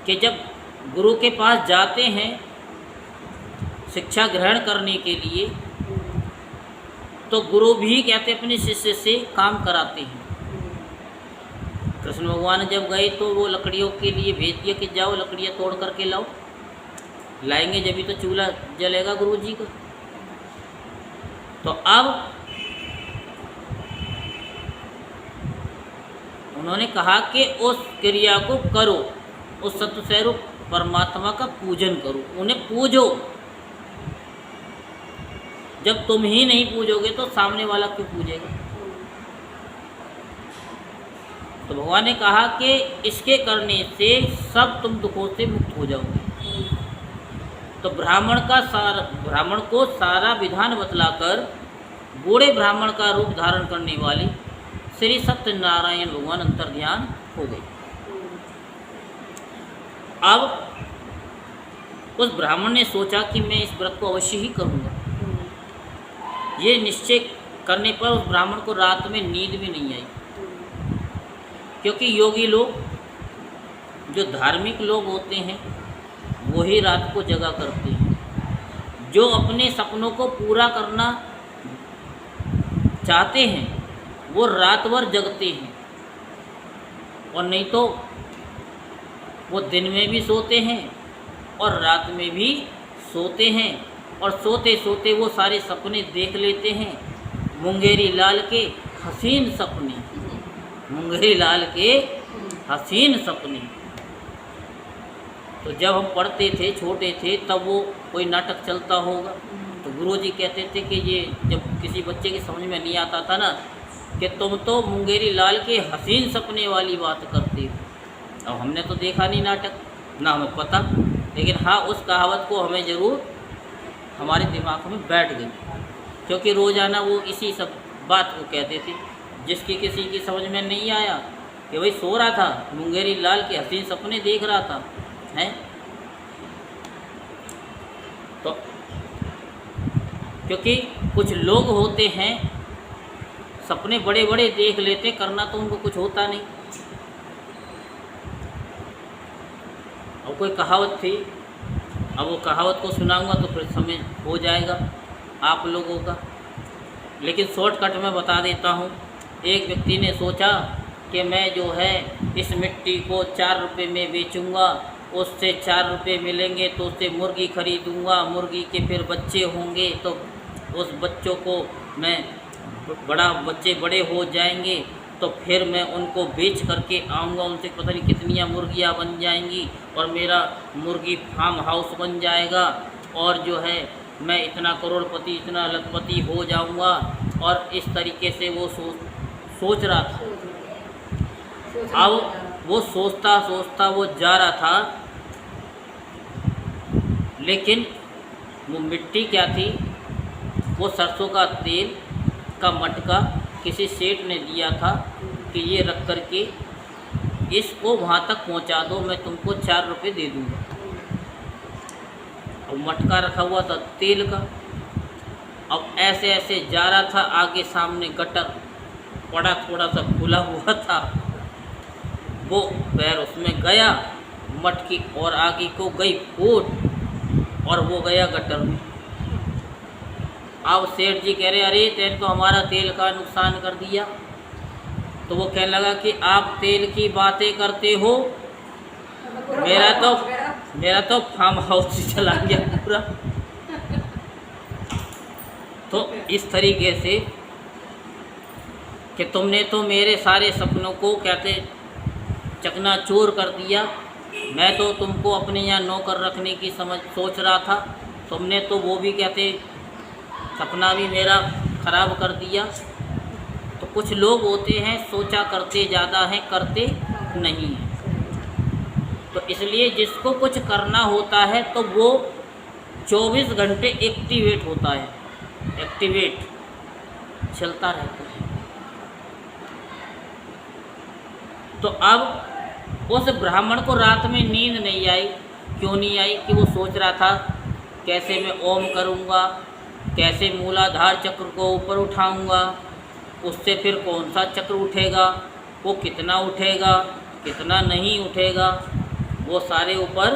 कि जब गुरु के पास जाते हैं शिक्षा ग्रहण करने के लिए तो गुरु भी कहते अपने शिष्य से काम कराते हैं। कृष्ण भगवान जब गए तो वो लकड़ियों के लिए भेज दिया कि जाओ लकड़ियाँ तोड़ करके लाओ, लाएंगे जब भी तो चूल्हा जलेगा गुरु जी का। तो अब उन्होंने कहा कि उस क्रिया को करो, उस सत्स्वरूप परमात्मा का पूजन करो, उन्हें पूजो। जब तुम ही नहीं पूजोगे तो सामने वाला क्यों पूजेगा? तो भगवान ने कहा कि इसके करने से सब तुम दुखों से मुक्त हो जाओगे। तो ब्राह्मण को सारा विधान बतलाकर बूढ़े ब्राह्मण का रूप धारण करने वाले श्री सत्यनारायण भगवान अंतर्ध्यान हो गए। अब उस ब्राह्मण ने सोचा कि मैं इस व्रत को अवश्य ही करूँगा। ये निश्चय करने पर उस ब्राह्मण को रात में नींद भी नहीं आई, क्योंकि योगी लोग, जो धार्मिक लोग होते हैं, वही रात को जगा करते हैं। जो अपने सपनों को पूरा करना चाहते हैं वो रात भर जगते हैं, और नहीं तो वो दिन में भी सोते हैं और रात में भी सोते हैं, और सोते सोते वो सारे सपने देख लेते हैं। मुंगेरी लाल के हसीन सपने, मुंगेरी लाल के हसीन सपने। तो जब हम पढ़ते थे, छोटे थे, तब वो कोई नाटक चलता होगा तो गुरुजी कहते थे कि ये जब किसी बच्चे की समझ में नहीं आता था ना कि तुम तो मुंगेरी लाल के हसीन सपने वाली बात करते हो। अब हमने तो देखा नहीं नाटक, ना हमें पता, लेकिन हाँ उस कहावत को हमें ज़रूर हमारे दिमाग में बैठ गई, क्योंकि रोज़ाना वो इसी सब बात को कहते थे। जिसकी किसी की समझ में नहीं आया कि भाई सो रहा था, मुंगेरी लाल के हसीन सपने देख रहा था, हैं। तो क्योंकि कुछ लोग होते हैं सपने बड़े बड़े देख लेते, करना तो उनको कुछ होता नहीं। और कोई कहावत थी, अब वो कहावत को सुनाऊंगा तो फिर समय हो जाएगा आप लोगों का, लेकिन शॉर्टकट में बता देता हूँ। एक व्यक्ति ने सोचा कि मैं जो है इस मिट्टी को 4 रुपये में बेचूंगा, उससे 4 रुपये मिलेंगे तो उससे मुर्गी खरीदूंगा, मुर्गी के फिर बच्चे होंगे तो उस बच्चों को मैं बच्चे बड़े हो जाएंगे तो फिर मैं उनको बेच करके आऊँगा, उनसे पता नहीं कितनी मुर्गियाँ बन जाएंगी और मेरा मुर्गी फार्म हाउस बन जाएगा, और जो है मैं इतना करोड़पति, इतना लखपति हो जाऊँगा। और इस तरीके से वो सोच रहा था। अब वो सोचता सोचता वो जा रहा था, लेकिन वो मिट्टी क्या थी, वो सरसों का तेल का मटका किसी सेठ ने दिया था कि ये रख कर के इसको वहाँ तक पहुँचा दो, मैं तुमको 4 रुपये दे दूँगा। अब मटका रखा हुआ था तेल का। अब ऐसे ऐसे जा रहा था, आगे सामने गटर पड़ा, थोड़ा सा खुला हुआ था, वो पैर उसमें गया मटकी और आगे को गई फूट और वो गया गटर में। अब सेठ जी कह रहे अरे तेल तो हमारा तेल का नुकसान कर दिया। तो वो कहने लगा कि आप तेल की बातें करते हो, मेरा तो फार्म हाउस ही चला गया पूरा। तो इस तरीके से कि तुमने तो मेरे सारे सपनों को कहते चकनाचूर कर दिया। मैं तो तुमको अपने यहाँ नौकर रखने की सोच रहा था, तुमने तो वो भी कहते सपना भी मेरा ख़राब कर दिया। तो कुछ लोग होते हैं सोचा करते ज़्यादा हैं, करते नहीं हैं। तो इसलिए जिसको कुछ करना होता है तो वो 24 घंटे एक्टिवेट होता है, एक्टिवेट चलता रहता है। तो अब उस ब्राह्मण को रात में नींद नहीं आई। क्यों नहीं आई? कि वो सोच रहा था कैसे मैं ओम करूँगा, कैसे मूलाधार चक्र को ऊपर उठाऊँगा, उससे फिर कौन सा चक्र उठेगा, वो कितना उठेगा, कितना नहीं उठेगा, वो सारे ऊपर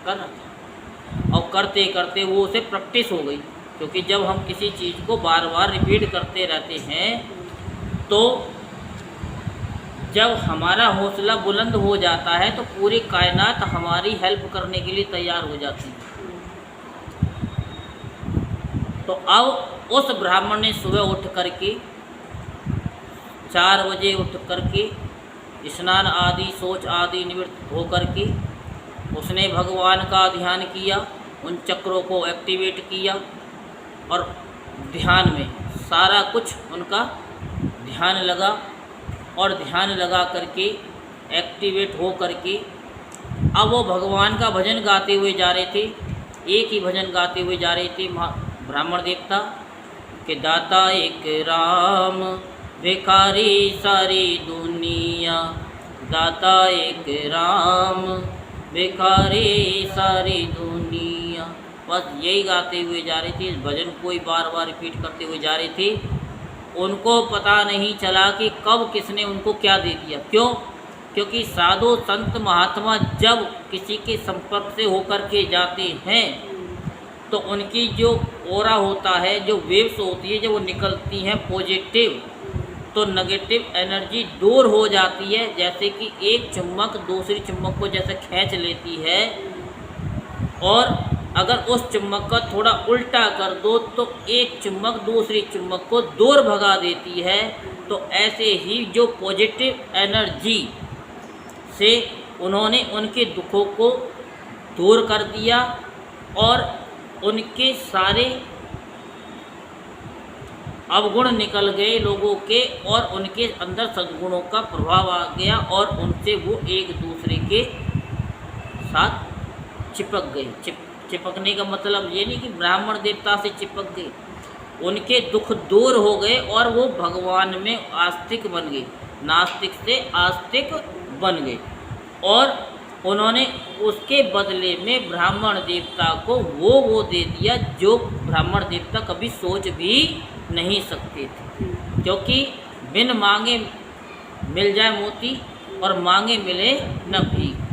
कर रहा था। और करते करते वो उसे प्रैक्टिस हो गई। क्योंकि जब हम किसी चीज़ को बार बार रिपीट करते रहते हैं तो जब हमारा हौसला बुलंद हो जाता है तो पूरी कायनात हमारी हेल्प करने के लिए तैयार हो जाती है। तो अब उस ब्राह्मण ने सुबह उठ करके 4 बजे उठ करके स्नान आदि शौच आदि निवृत्त हो करके उसने भगवान का ध्यान किया, उन चक्रों को एक्टिवेट किया और ध्यान में सारा कुछ उनका ध्यान लगा। और ध्यान लगा करके एक्टिवेट हो करके अब वो भगवान का भजन गाते हुए जा रहे थे। एक ही भजन गाते हुए जा रहे थे ब्राह्मण देवता कि दाता एक राम भिखारी सारी दुनिया, दाता एक राम भिखारी सारी दुनिया। बस यही गाते हुए जा रहे थे, इस भजन को ही बार बार रिपीट करते हुए जा रहे थे। उनको पता नहीं चला कि कब किसने उनको क्या दे दिया। क्यों? क्योंकि साधु संत महात्मा जब किसी के संपर्क से होकर के जाते हैं तो उनकी जो ओरा होता है, जो वेव्स होती है, जब वो निकलती हैं पॉजिटिव, तो नेगेटिव एनर्जी दूर हो जाती है। जैसे कि एक चुम्बक दूसरी चुम्बक को जैसे खींच लेती है, और अगर उस चुम्बक का थोड़ा उल्टा कर दो तो एक चुम्बक दूसरी चुम्बक को दूर भगा देती है। तो ऐसे ही जो पॉजिटिव एनर्जी से उन्होंने उनके दुखों को दूर कर दिया और उनके सारे अवगुण निकल गए लोगों के, और उनके अंदर सद्गुणों का प्रभाव आ गया और उनसे वो एक दूसरे के साथ चिपक गए। चिपकने का मतलब ये नहीं कि ब्राह्मण देवता से चिपक गए, उनके दुख दूर हो गए और वो भगवान में आस्तिक बन गए, नास्तिक से आस्तिक बन गए। और उन्होंने उसके बदले में ब्राह्मण देवता को वो दे दिया जो ब्राह्मण देवता कभी सोच भी नहीं सकते थे। क्योंकि बिन मांगे मिल जाए मोती और मांगे मिले न भीख।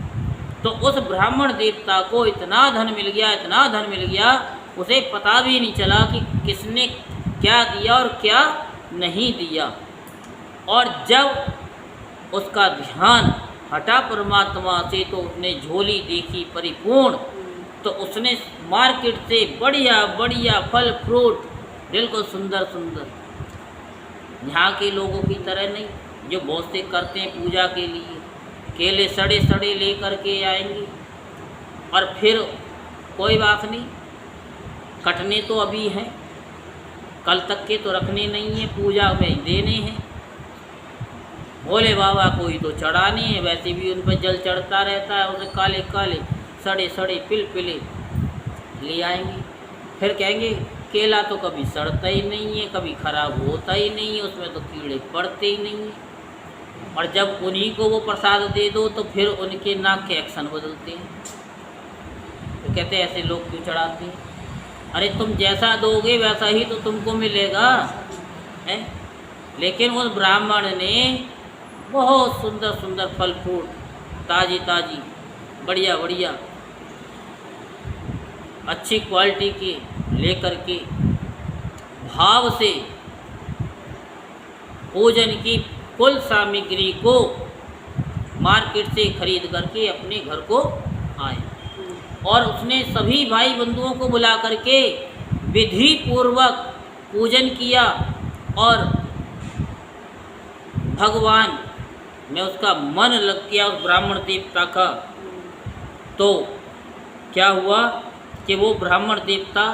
तो उस ब्राह्मण देवता को इतना धन मिल गया, इतना धन मिल गया, उसे पता भी नहीं चला कि किसने क्या दिया और क्या नहीं दिया। और जब उसका ध्यान हटा परमात्मा से तो उसने झोली देखी परिपूर्ण। तो उसने मार्केट से बढ़िया बढ़िया फल फ्रूट, बिल्कुल सुंदर सुंदर, यहाँ के लोगों की तरह नहीं जो बहुत से करते हैं पूजा के लिए, केले सड़े सड़े ले करके आएंगे और फिर कोई बात नहीं, कटने तो अभी हैं, कल तक के तो रखने नहीं है, पूजा में देने हैं। भोले बाबा को ही तो चढ़ाने हैं, वैसे भी उन पर जल चढ़ता रहता है, उसे काले काले सड़े सड़े पिल ले आएंगे। फिर कहेंगे केला तो कभी सड़ता ही नहीं है, कभी खराब होता ही नहीं है, उसमें तो कीड़े पड़ते ही नहीं हैं। और जब उन्हीं को वो प्रसाद दे दो तो फिर उनके नाक के एक्शन बदलते हैं। तो कहते हैं ऐसे लोग क्यों चढ़ाते हैं? अरे तुम जैसा दोगे वैसा ही तो तुमको मिलेगा है। लेकिन उस ब्राह्मण ने बहुत सुंदर सुंदर फल फ्रूट, ताजी ताजी, बढ़िया बढ़िया, अच्छी क्वालिटी के लेकर के भाव से पूजन की कुल सामग्री को मार्केट से खरीद करके अपने घर को आए। और उसने सभी भाई बंधुओं को बुला करके विधि पूर्वक पूजन किया और भगवान में उसका मन लग गया उस ब्राह्मण देवता का, तो क्या हुआ कि वो ब्राह्मण देवता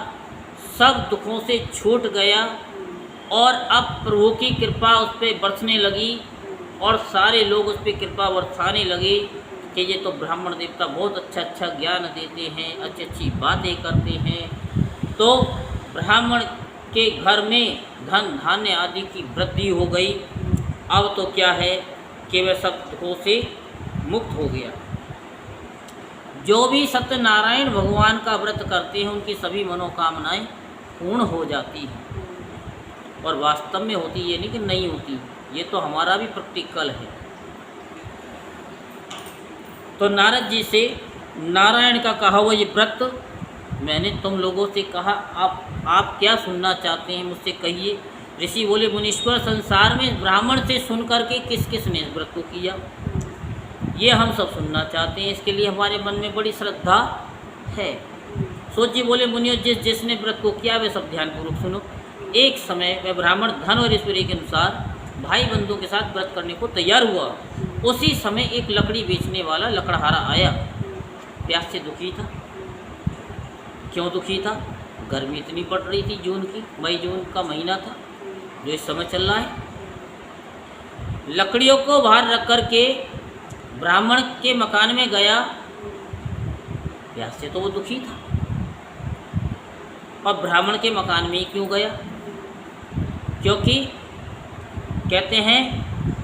सब दुखों से छूट गया और अब प्रभु की कृपा उस पर बरसने लगी और सारे लोग उस पर कृपा बरसाने लगे कि ये तो ब्राह्मण देवता बहुत अच्छा अच्छा ज्ञान देते हैं, अच्छी अच्छी बातें करते हैं। तो ब्राह्मण के घर में धन धान्य आदि की वृद्धि हो गई। अब तो क्या है कि वह सब दुखों से मुक्त हो गया। जो भी सत्यनारायण भगवान का व्रत करते हैं उनकी सभी मनोकामनाएं पूर्ण हो जाती हैं, और वास्तव में होती ये नहीं कि नहीं होती, ये तो हमारा भी प्रैक्टिकल है। तो नारद जी से नारायण का कहा हुआ ये व्रत मैंने तुम लोगों से कहा, आप क्या सुनना चाहते हैं मुझसे कहिए। ऋषि बोले, मुनीश्वर, संसार में ब्राह्मण से सुन करके किस किस ने इस व्रत को किया, ये हम सब सुनना चाहते हैं, इसके लिए हमारे मन में बड़ी श्रद्धा है। सूत जी बोले, मुनियों, जिसने व्रत को किया वे सब ध्यानपूर्वक सुनो। एक समय वह ब्राह्मण धन और ऐश्वर्य के अनुसार भाई बंधुओं के साथ व्रत करने को तैयार हुआ। उसी समय एक लकड़ी बेचने वाला लकड़हारा आया। प्यास से दुखी था। क्यों दुखी था? गर्मी इतनी पड़ रही थी, जून की, मई जून का महीना था जो इस समय चल रहा है। लकड़ियों को बाहर रख कर के ब्राह्मण के मकान में गया। प्यास से तो वो दुखी था। और ब्राह्मण के मकान में ही क्यों गया? क्योंकि कहते हैं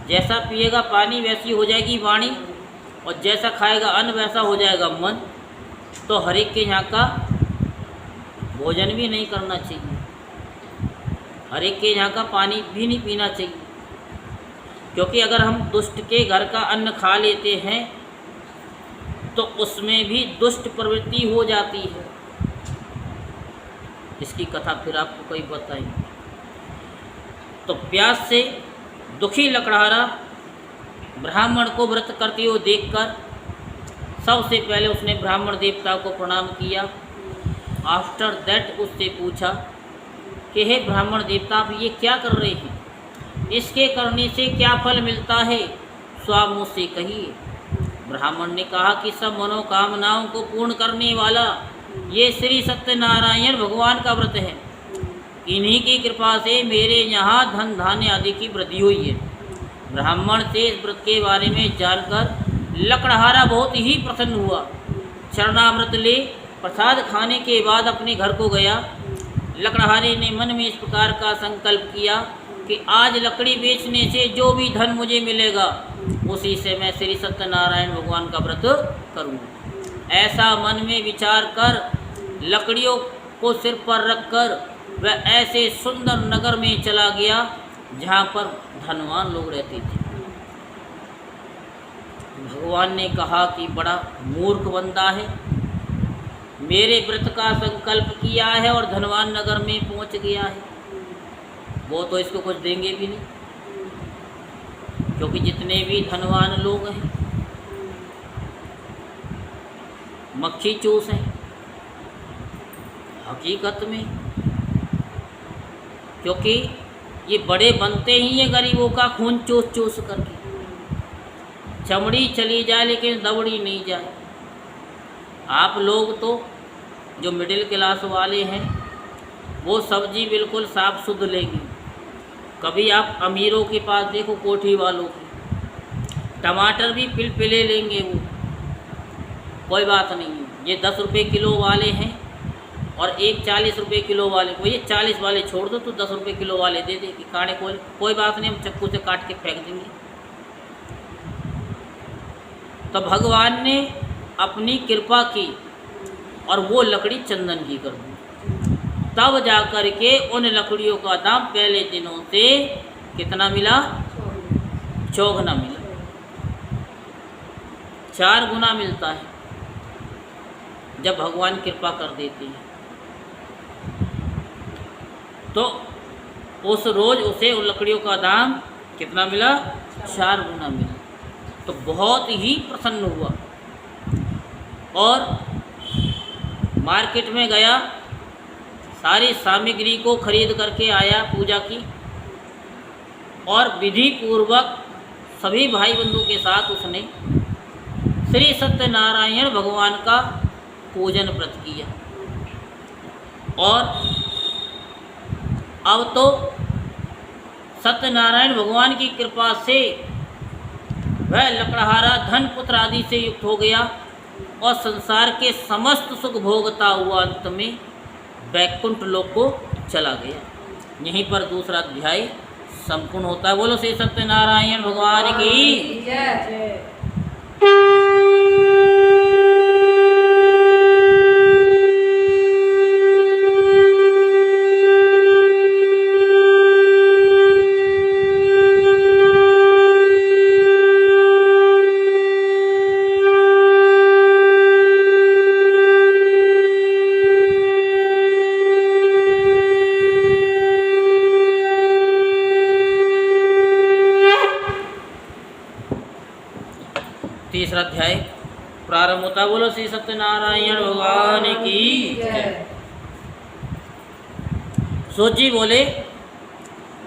जैसा पिएगा पानी वैसी हो जाएगी वाणी, और जैसा खाएगा अन्न वैसा हो जाएगा मन। तो हर एक के यहाँ का भोजन भी नहीं करना चाहिए, हर एक के यहाँ का पानी भी नहीं पीना चाहिए, क्योंकि अगर हम दुष्ट के घर का अन्न खा लेते हैं तो उसमें भी दुष्ट प्रवृत्ति हो जाती है। इसकी कथा फिर आपको कहीं बताएंगे। तो प्यास से दुखी लकड़हारा ब्राह्मण को व्रत करते हुए देखकर सबसे पहले उसने ब्राह्मण देवता को प्रणाम किया। आफ्टर दैट उससे पूछा कि हे ब्राह्मण देवता, आप ये क्या कर रहे हैं? इसके करने से क्या फल मिलता है? स्वामी मुझसे कहिए। ब्राह्मण ने कहा कि सब मनोकामनाओं को पूर्ण करने वाला ये श्री सत्यनारायण भगवान का व्रत है। इन्हीं की कृपा से मेरे यहाँ धन धान्य आदि की वृद्धि हुई है। ब्राह्मण से इस व्रत के बारे में जानकर लकड़हारा बहुत ही प्रसन्न हुआ। चरणामृत ले प्रसाद खाने के बाद अपने घर को गया। लकड़हारे ने मन में इस प्रकार का संकल्प किया कि आज लकड़ी बेचने से जो भी धन मुझे मिलेगा उसी से मैं श्री सत्यनारायण भगवान का व्रत करूँगा। ऐसा मन में विचार कर लकड़ियों को सिर पर रखकर वह ऐसे सुंदर नगर में चला गया जहाँ पर धनवान लोग रहते थे। भगवान ने कहा कि बड़ा मूर्ख बंदा है, मेरे व्रत का संकल्प किया है और धनवान नगर में पहुँच गया है। वो तो इसको कुछ देंगे भी नहीं, क्योंकि जितने भी धनवान लोग हैं मक्खी चूस हैं हकीकत में, क्योंकि ये बड़े बनते ही हैं गरीबों का खून चूस चूस करके। चमड़ी चली जाए लेकिन दबड़ी नहीं जाए। आप लोग तो जो मिडिल क्लास वाले हैं वो सब्जी बिल्कुल साफ शुद्ध लेंगे। कभी आप अमीरों के पास देखो, कोठी वालों के टमाटर भी पिलपिले लेंगे वो, कोई बात नहीं है। ये 10 रुपये किलो वाले हैं और एक 40 रुपये किलो वाले को, ये 40 वाले छोड़ दो तो 10 रुपये किलो वाले दे दे कि काढ़े कोई बात नहीं, हम चक्कू से काट के फेंक देंगे। तो भगवान ने अपनी कृपा की और वो लकड़ी चंदन की कर दी। तब जा कर के उन लकड़ियों का दाम पहले दिनों से कितना मिला? 4 गुना मिला, 4 गुना मिलता है जब भगवान कृपा कर देते हैं। तो उस रोज़ उसे उन लकड़ियों का दाम कितना मिला? 4 गुना मिला। तो बहुत ही प्रसन्न हुआ और मार्केट में गया, सारी सामग्री को खरीद करके आया पूजा की, और विधि पूर्वक सभी भाई बंधु के साथ उसने श्री सत्यनारायण भगवान का पूजन व्रत किया। और अब तो सत्यनारायण भगवान की कृपा से वह लकड़हारा धन पुत्र आदि से युक्त हो गया और संसार के समस्त सुख भोगता हुआ अंत में वैकुंठ लोक को चला गया। यहीं पर दूसरा अध्याय संपूर्ण होता है। बोलो श्री सत्यनारायण भगवान की जय। तीसरा अध्याय प्रारंभ होता। बोलो श्री सत्यनारायण भगवान की जय। सूत जी बोले,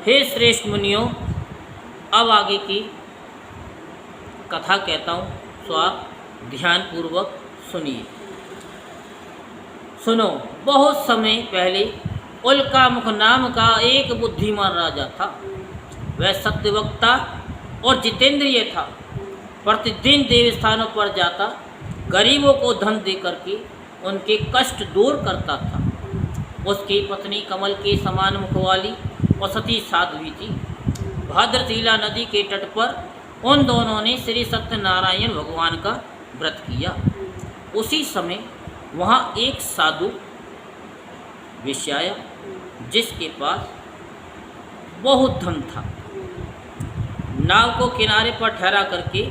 हे श्रेष्ठ मुनियों, अब आगे की कथा कहता हूँ, सो आप ध्यान पूर्वक सुनिए। सुनो, बहुत समय पहले उल्कामुख नाम का एक बुद्धिमान राजा था। वह सत्यवक्ता और जितेंद्रिय था। प्रतिदिन देव स्थानों पर जाता, गरीबों को धन दे करके उनके कष्ट दूर करता था। उसकी पत्नी कमल के समान मुख वाली और सती साध्वी थी। भाद्रशिला नदी के तट पर उन दोनों ने श्री सत्यनारायण भगवान का व्रत किया। उसी समय वहाँ एक साधु वेश्या आया, जिसके पास बहुत धन था। नाव को किनारे पर ठहरा करके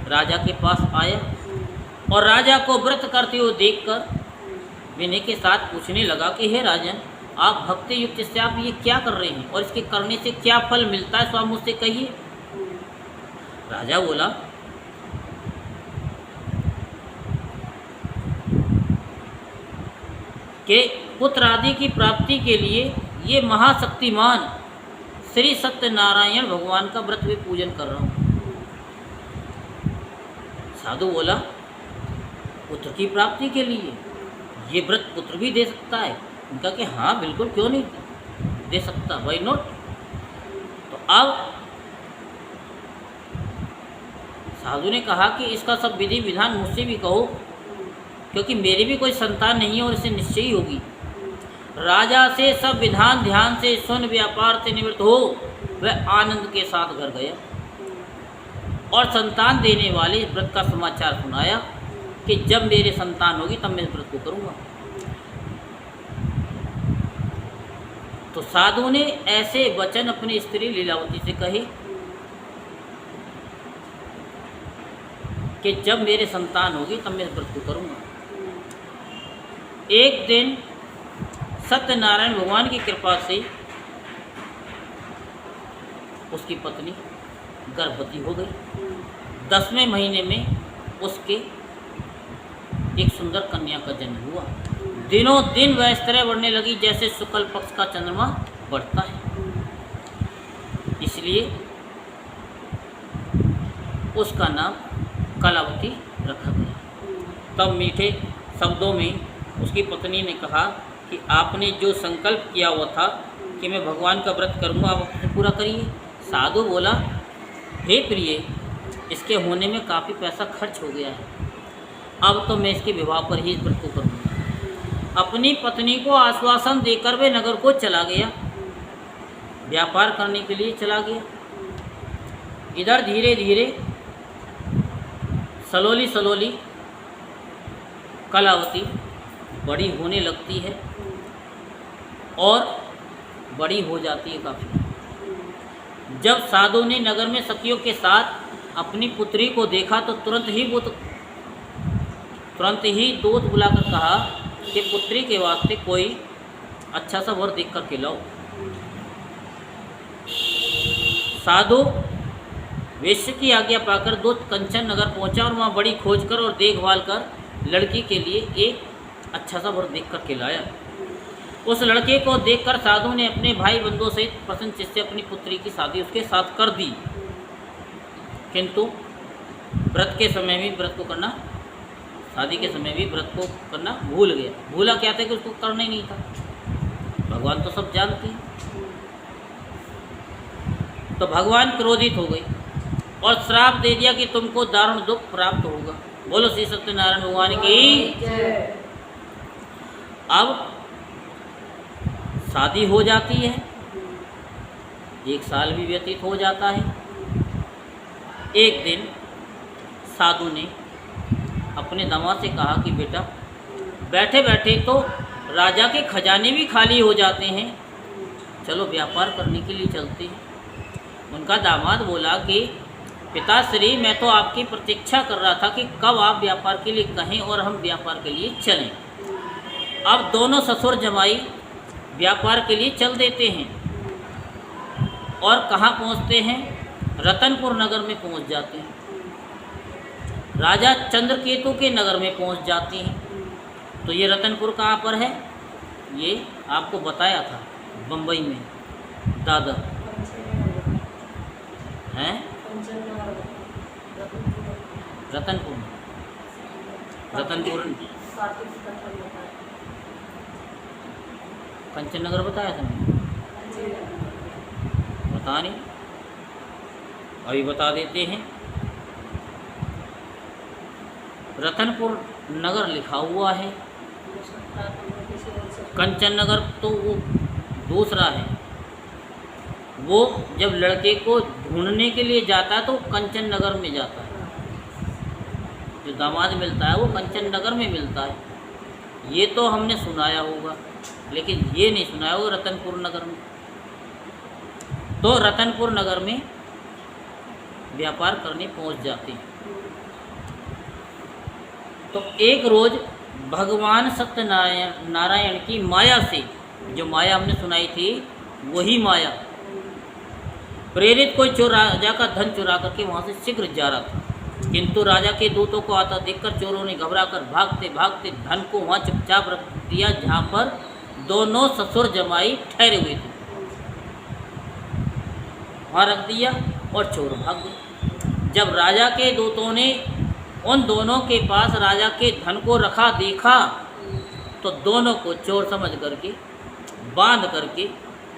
राजा के पास आया और राजा को व्रत करते हुए देखकर विनय के साथ पूछने लगा कि हे राजन, आप भक्ति युक्त से आप ये क्या कर रहे हैं और इसके करने से क्या फल मिलता है, तो आप मुझसे कहिए। राजा बोला, कि पुत्र आदि की प्राप्ति के लिए ये महाशक्तिमान श्री सत्यनारायण भगवान का व्रत में पूजन कर रहा हूँ। साधु बोला, पुत्र की प्राप्ति के लिए ये व्रत पुत्र भी दे सकता है? उनका कि हाँ बिल्कुल, क्यों नहीं दे सकता, वाई नॉट। तो अब साधु ने कहा कि इसका सब विधि विधान मुझसे भी कहो, क्योंकि मेरी भी कोई संतान नहीं है और इससे निश्चय ही होगी। राजा से सब विधान ध्यान से सुन व्यापार से निवृत्त हो वह आनंद के साथ घर गया और संतान देने वाले व्रत का समाचार सुनाया कि जब मेरे संतान होगी तब मैं इस व्रत को करूँगा। तो साधु ने ऐसे वचन अपनी स्त्री लीलावती से कहे कि जब मेरे संतान होगी तब मैं इस व्रत को करूँगा। एक दिन सत्यनारायण भगवान की कृपा से उसकी पत्नी गर्भवती हो गई। 10वें महीने में उसके एक सुंदर कन्या का जन्म हुआ। दिनों दिन वह इस तरह बढ़ने लगी जैसे शुक्ल पक्ष का चंद्रमा बढ़ता है। इसलिए उसका नाम कलावती रखा गया। तब मीठे शब्दों में उसकी पत्नी ने कहा कि आपने जो संकल्प किया हुआ था कि मैं भगवान का व्रत करूँगा, आप अपने पूरा करिए। साधु बोला, हे प्रिय, इसके होने में काफ़ी पैसा खर्च हो गया है, अब तो मैं इसके विवाह पर ही इस व्रत को करूँगा। अपनी पत्नी को आश्वासन देकर वे नगर को चला गया, व्यापार करने के लिए चला गया। इधर धीरे धीरे सलोली सलोली कलावती बड़ी होने लगती है और बड़ी हो जाती है काफ़ी। जब साधु ने नगर में सखियों के साथ अपनी पुत्री को देखा तो तुरंत ही दूत बुलाकर कहा कि पुत्री के वास्ते कोई अच्छा सा वर देख कर के लाओ। साधु वेश्या की आज्ञा पाकर दूत कंचन नगर पहुंचा और वहाँ बड़ी खोज कर और देखभाल कर लड़की के लिए एक अच्छा सा वर देख कर के लाया। उस लड़के को देखकर साधु ने अपने भाई बंधुओं सहित प्रसन्न चित्त से अपनी पुत्री की शादी उसके साथ कर दी। किंतु व्रत के समय भी व्रत को करना, शादी के समय भी व्रत को करना भूल गया। भूला क्या था कि उसको करना ही नहीं था। भगवान तो सब जानते हैं। तो भगवान क्रोधित हो गए और श्राप दे दिया कि तुमको दारुण दुख प्राप्त होगा। बोलो श्री सत्यनारायण भगवान की। अब शादी हो जाती है, 1 साल भी व्यतीत हो जाता है। एक दिन साधु ने अपने दामाद से कहा कि बेटा, बैठे बैठे तो राजा के खजाने भी खाली हो जाते हैं, चलो व्यापार करने के लिए चलते हैं। उनका दामाद बोला कि पिताश्री, मैं तो आपकी प्रतीक्षा कर रहा था कि कब आप व्यापार के लिए कहें और हम व्यापार के लिए चलें। अब दोनों ससुर जमाई व्यापार के लिए चल देते हैं और कहाँ पहुँचते हैं? रतनपुर नगर में पहुँच जाते हैं। राजा चंद्रकेतु के नगर में पहुँच जाती हैं। तो ये रतनपुर कहाँ पर है? ये आपको बताया था, बम्बई में, दादर हैं, रतनपुर में। रतनपुर कंचन नगर बताया था मैंने, बता नहीं, अभी बता देते हैं। रतनपुर नगर लिखा हुआ है, कंचन नगर तो वो दूसरा है। वो जब लड़के को ढूंढने के लिए जाता है तो कंचन नगर में जाता है। जो दामाद मिलता है वो कंचन नगर में मिलता है। ये तो हमने सुनाया होगा, लेकिन ये नहीं सुनाया होगा रतनपुर नगर में। तो रतनपुर नगर में व्यापार करने पहुंच जाते हैं। तो एक रोज भगवान सत्यनारायण की माया से, जो माया हमने सुनाई थी वही माया, प्रेरित कोई चोर राजा का धन चुरा करके वहाँ से शीघ्र जा रहा था। किंतु राजा के दूतों को आता देखकर चोरों ने घबराकर भागते भागते धन को वहाँ चुपचाप रख दिया जहाँ पर दोनों ससुर जमाई ठहरे हुए थे। वहाँ रख दिया और चोर भाग गए। जब राजा के दूतों ने उन दोनों के पास राजा के धन को रखा देखा तो दोनों को चोर समझ करके बांध करके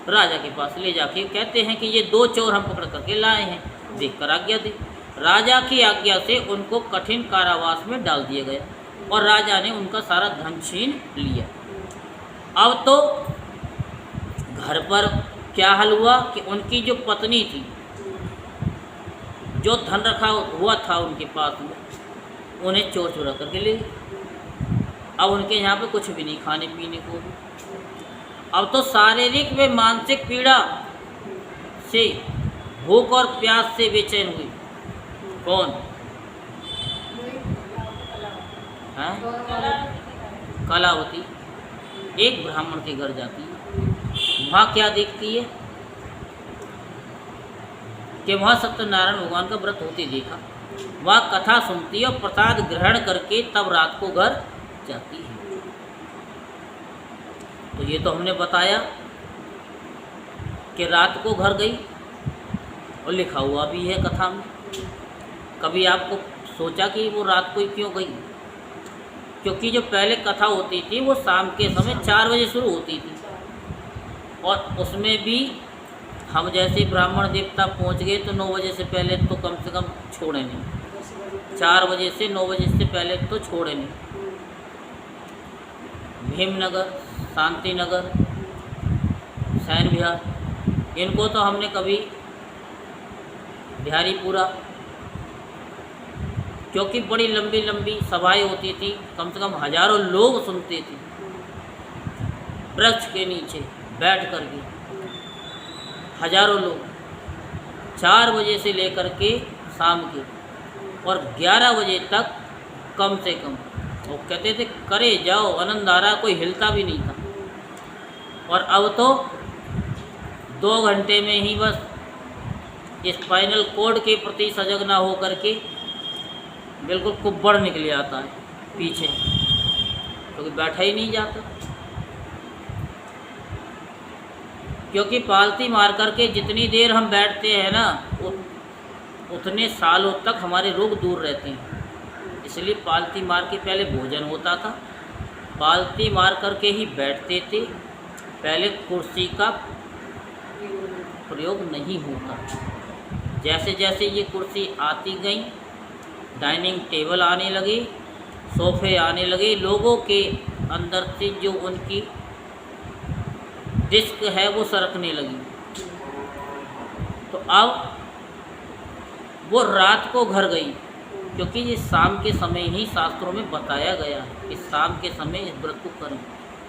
राजा के पास ले जाके कहते हैं कि ये 2 चोर हम पकड़ करके लाए हैं, देखकर आज्ञा दे। राजा की आज्ञा से उनको कठिन कारावास में डाल दिया गया और राजा ने उनका सारा धन छीन लिया। अब तो घर पर क्या हाल हुआ कि उनकी जो पत्नी थी, जो धन रखा हुआ था उनके पास में, उन्हें चोर चुरा करके ले गए। अब उनके यहाँ पे कुछ भी नहीं खाने पीने को भी। अब तो शारीरिक व मानसिक पीड़ा से, भूख और प्यास से बेचैन हुई। कौन? कलावती एक ब्राह्मण के घर जाती है। वहाँ क्या देखती है कि वहाँ सत्यनारायण भगवान का व्रत होते देखा। वहाँ कथा सुनती है और प्रसाद ग्रहण करके तब रात को घर जाती है। तो ये तो हमने बताया कि रात को घर गई और लिखा हुआ भी है कथा में। कभी आपको सोचा कि वो रात को ही क्यों गई? क्योंकि जो पहले कथा होती थी वो शाम के समय 4 बजे शुरू होती थी और उसमें भी हम जैसे ब्राह्मण देवता पहुंच गए तो 9 बजे से पहले तो कम से कम छोड़े नहीं। 4 बजे से 9 बजे से पहले तो छोड़े नहीं। भीमनगर, शांति नगर, सैन विहार, इनको तो हमने कभी बिहारीपुरा, क्योंकि बड़ी लंबी लंबी सभाएं होती थी, कम से कम हजारों लोग सुनते थे वृक्ष के नीचे बैठ कर के। हजारों लोग 4 बजे से लेकर के शाम के और 11 बजे तक कम से कम। वो कहते थे करे जाओ, आनंद आ रहा, कोई हिलता भी नहीं था। और अब तो 2 घंटे में ही बस स्पाइनल कोड के प्रति सजग ना हो करके बिल्कुल कुब्बड़ निकल आता है पीछे, क्योंकि बैठा ही नहीं जाता। क्योंकि पालती मार करके जितनी देर हम बैठते हैं ना, उतने सालों तक हमारे रोग दूर रहते हैं। इसलिए पालती मार के पहले भोजन होता था, पालती मार करके ही बैठते थे, पहले कुर्सी का प्रयोग नहीं होता। जैसे जैसे ये कुर्सी आती गई, डाइनिंग टेबल आने लगे, सोफे आने लगे, लोगों के अंदर से जो उनकी डिस्क है वो सरकने लगी। तो अब वो रात को घर गई, क्योंकि ये शाम के समय ही शास्त्रों में बताया गया है कि शाम के समय इस व्रत को करें।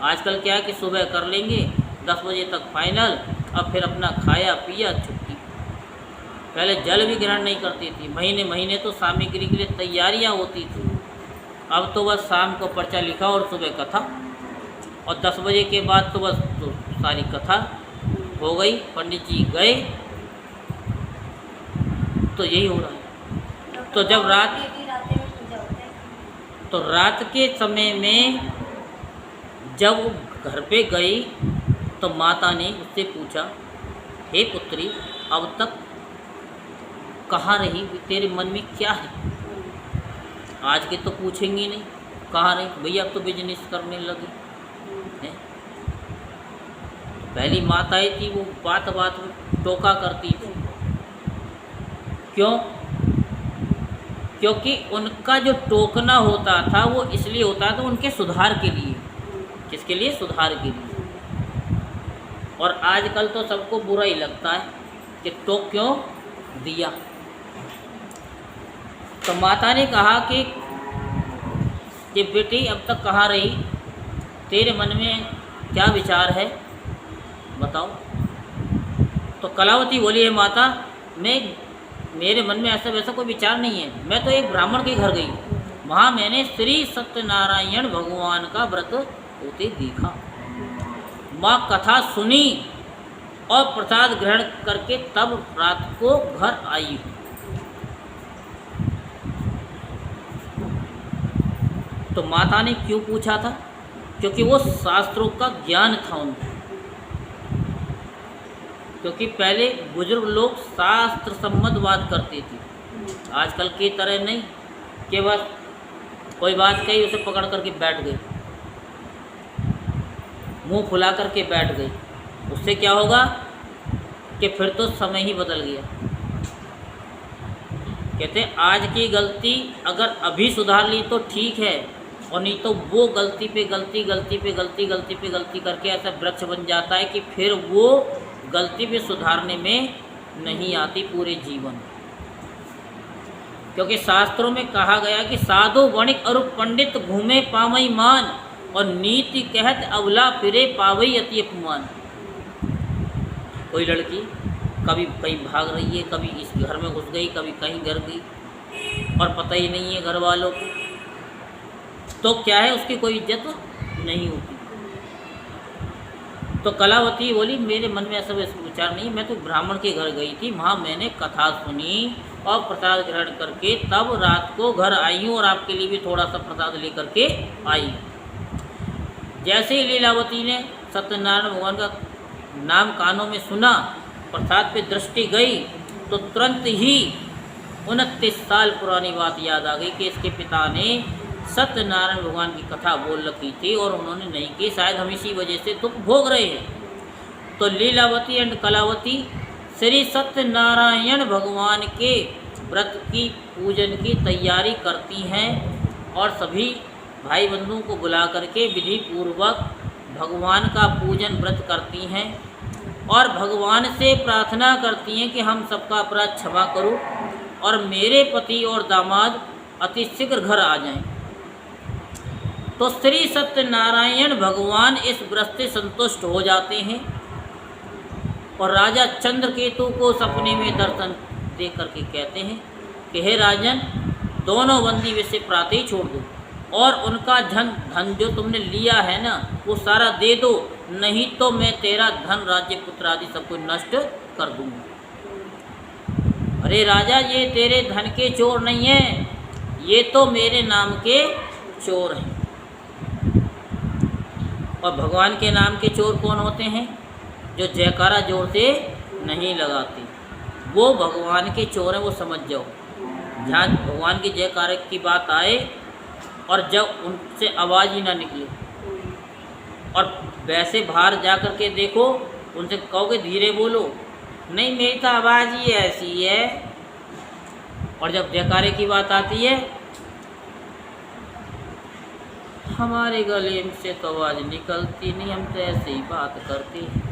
आजकल क्या है कि सुबह कर लेंगे 10 बजे तक फाइनल, अब फिर अपना खाया पिया छुट्टी। पहले जल भी ग्रहण नहीं करती थी, महीने महीने तो सामग्री के लिए तैयारियां होती थी। अब तो बस शाम को पर्चा लिखा और सुबह कथा, और 10 बजे के बाद तो बस तो सारी कथा हो गई, पंडित जी गए, तो यही हो रहा है। तो जब रात के समय में जब वो घर पे गई तो माता ने उससे पूछा, हे पुत्री, अब तक कहाँ रही, तेरे मन में क्या है? आज के तो पूछेंगी नहीं, कहाँ रही भैया, अब तो बिजनेस करने लगी है। पहली माताएं थी वो बात बात में टोका करती थी। क्यों? क्योंकि उनका जो टोकना होता था वो इसलिए होता था उनके सुधार के लिए। किसके लिए? सुधार के लिए। और आजकल तो सबको बुरा ही लगता है कि टोक क्यों दिया। तो माता ने कहा कि बेटी अब तक कहाँ रही, तेरे मन में क्या विचार है, बताओ। तो कलावती बोली, है माता, मेरे मन में ऐसा वैसा कोई विचार नहीं है, मैं तो एक ब्राह्मण के घर गई, वहाँ मैंने श्री सत्यनारायण भगवान का व्रत होते देखा, माँ कथा सुनी और प्रसाद ग्रहण करके तब रात को घर आई हूँ। तो माता ने क्यों पूछा था? क्योंकि वो शास्त्रों का ज्ञान था उनको। क्योंकि पहले बुजुर्ग लोग शास्त्र सम्मत बात करते थे, आजकल की तरह नहीं कि बस कोई बात कही उसे पकड़ करके बैठ गए, मुंह फुला करके बैठ गए। उससे क्या होगा कि फिर तो समय ही बदल गया। कहते हैं आज की गलती अगर अभी सुधार ली तो ठीक है, और नहीं तो वो गलती पे गलती करके ऐसा वृक्ष बन जाता है कि फिर वो गलती पे सुधारने में नहीं आती पूरे जीवन। क्योंकि शास्त्रों में कहा गया कि साधु वणिक और पंडित घूमे पावई मान, और नीति कहत अवला फिरे पावई अति अपमान। कोई लड़की कभी कहीं भाग रही है, कभी इस घर में घुस गई, कभी कहीं घर गई, और पता ही नहीं है घर वालों को, तो क्या है उसकी कोई इज्जत नहीं होती। तो कलावती बोली, मेरे मन में ऐसा विचार नहीं, मैं तो ब्राह्मण के घर गई थी, वहाँ मैंने कथा सुनी और प्रसाद ग्रहण करके तब रात को घर आई हूँ, और आपके लिए भी थोड़ा सा प्रसाद लेकर के आई। जैसे ही लीलावती ने सत्यनारायण भगवान का नाम कानों में सुना, प्रसाद पे दृष्टि गई, तो तुरंत ही 29 साल पुरानी बात याद आ गई कि इसके पिता ने सत्यनारायण भगवान की कथा बोल रखी थी और उन्होंने नहीं की, शायद हम इसी वजह से दुख भोग रहे हैं। तो लीलावती एंड कलावती श्री सत्यनारायण भगवान के व्रत की पूजन की तैयारी करती हैं, और सभी भाई बंधुओं को बुला करके विधि पूर्वक भगवान का पूजन व्रत करती हैं, और भगवान से प्रार्थना करती हैं कि हम सबका अपराध क्षमा करो और मेरे पति और दामाद अति शीघ्र घर आ जाएं। तो श्री सत्यनारायण भगवान इस व्रत से संतुष्ट हो जाते हैं, और राजा चंद्रकेतु को सपने में दर्शन दे करके कहते हैं कि हे राजन, दोनों बंदी वैसे प्रातः ही छोड़ दो, और उनका धन जो तुमने लिया है ना वो सारा दे दो, नहीं तो मैं तेरा धन राज्य पुत्र आदि सबको नष्ट कर दूंगा। अरे राजा, ये तेरे धन के चोर नहीं हैं, ये तो मेरे नाम के चोर हैं। और भगवान के नाम के चोर कौन होते हैं? जो जयकारा जोर से नहीं लगाते, वो भगवान के चोर हैं, वो समझ जाओ। जहाँ भगवान की जयकारे की बात आए और जब उनसे आवाज़ ही ना निकले, और वैसे बाहर जा कर के देखो, उनसे कहोगे धीरे बोलो, नहीं मेरी तो आवाज़ ही ऐसी है। और जब जयकारे की बात आती है, हमारे गले से तो आवाज़ निकलती नहीं, हम तो ऐसे ही बात करते हैं।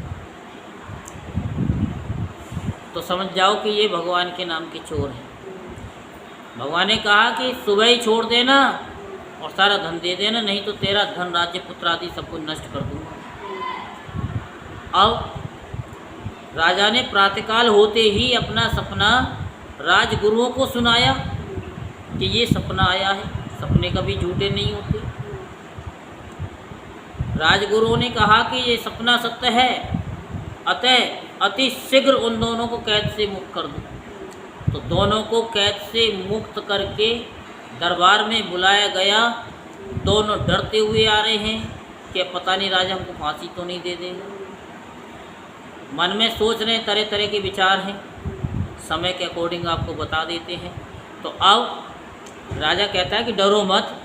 तो समझ जाओ कि ये भगवान के नाम के चोर हैं। भगवान ने कहा कि सुबह ही छोड़ देना और सारा धन दे देना, नहीं तो तेरा धन, राज्य, पुत्र आदि सब कुछ नष्ट कर दूंगा। अब राजा ने प्रातःकाल होते ही अपना सपना राजगुरुओं को सुनाया कि ये सपना आया है। सपने कभी झूठे नहीं होते। राजगुरुओं ने कहा कि ये सपना सत्य है, अतः अति शीघ्र उन दोनों को कैद से मुक्त कर दो। तो दोनों को कैद से मुक्त करके दरबार में बुलाया गया। दोनों डरते हुए आ रहे हैं कि पता नहीं राजा हमको फांसी तो नहीं दे देगा। मन में सोच रहे, तरह तरह के विचार हैं, समय के अकॉर्डिंग आपको बता देते हैं। तो अब राजा कहता है कि डरो मत,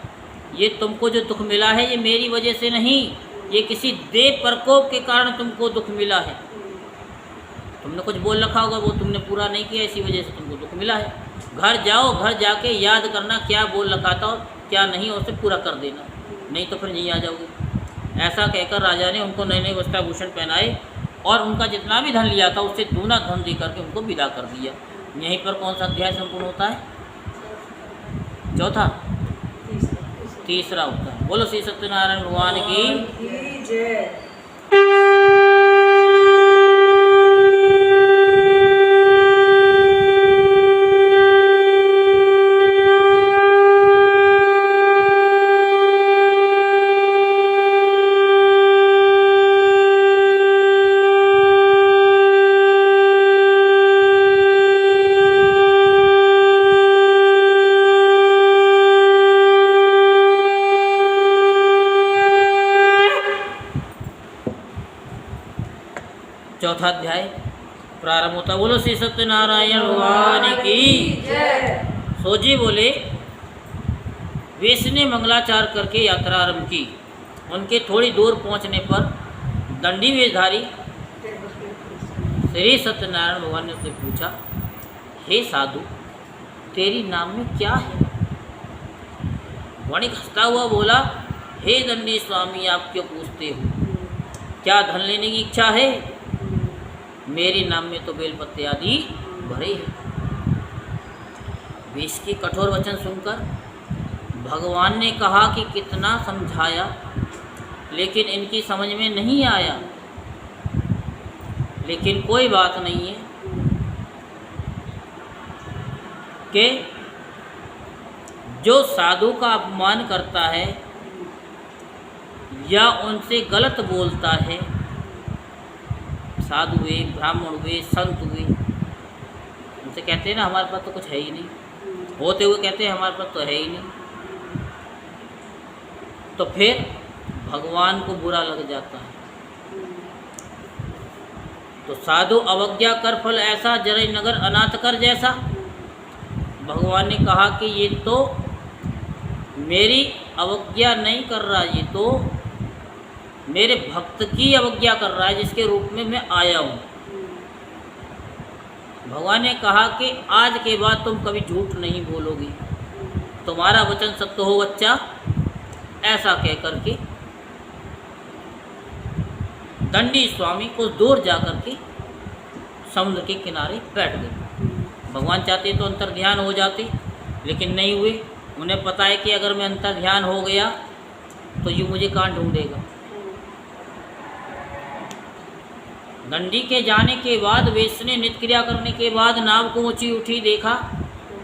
ये तुमको जो दुख मिला है ये मेरी वजह से नहीं, ये किसी देव प्रकोप के कारण तुमको दुख मिला है। तुमने कुछ बोल रखा होगा, वो तुमने पूरा नहीं किया, इसी वजह से तुमको दुख मिला है। घर जाओ, घर जाके याद करना क्या बोल रखा था और क्या नहीं, और उसे पूरा कर देना, नहीं तो फिर नहीं आ जाओगे। ऐसा कहकर राजा ने उनको नए नए वस्त्राभूषण पहनाए और उनका जितना भी धन लिया था उससे दूना धन दे करके उनको विदा कर दिया। यहीं पर कौन सा अध्याय संपूर्ण होता है? चौथा, तीसरा होता है। बोलो श्री सत्यनारायण भगवान की जय। चौथा अध्याय प्रारंभ होता। बोलो श्री सत्यनारायण भगवान की जय। सोजी बोले, वेश ने मंगलाचार करके यात्रा आरंभ की। उनके थोड़ी दूर पहुंचने पर दंडी वेशधारी श्री सत्यनारायण भगवान ने उससे पूछा, हे साधु, तेरी नाम में क्या है? वणिक हंसता हुआ बोला, हे दंडी स्वामी, आप क्यों पूछते हो? क्या धन लेने की इच्छा है? मेरे नाम में तो बेलपत्ते आदि भरे हैं। वेश के कठोर वचन सुनकर भगवान ने कहा कि कितना समझाया लेकिन इनकी समझ में नहीं आया। लेकिन कोई बात नहीं है कि जो साधु का अपमान करता है या उनसे गलत बोलता है, साधु हुए, ब्राह्मण हुए, संत हुए, उनसे कहते हैं ना हमारे पास तो कुछ है ही नहीं, होते हुए कहते हैं हमारे पास तो है ही नहीं, तो फिर भगवान को बुरा लग जाता है। तो साधु अवज्ञा कर फल ऐसा, जरई नगर अनाथ कर जैसा। भगवान ने कहा कि ये तो मेरी अवज्ञा नहीं कर रहा, ये तो मेरे भक्त की अवज्ञा कर रहा है जिसके रूप में मैं आया हूँ। भगवान ने कहा कि आज के बाद तुम कभी झूठ नहीं बोलोगी, तुम्हारा वचन सत्य हो बच्चा। ऐसा कह करके दंडी स्वामी को दूर जा कर के समुद्र के किनारे बैठ गए। भगवान चाहते तो अंतर ध्यान हो जाते, लेकिन नहीं हुए। उन्हें पता है कि अगर मैं अंतर ध्यान हो गया तो ये मुझे कहाँ ढूंढेगा। दंडी के जाने के बाद वेश ने नित्य क्रिया करने के बाद नाव को ऊंची उठी, देखा,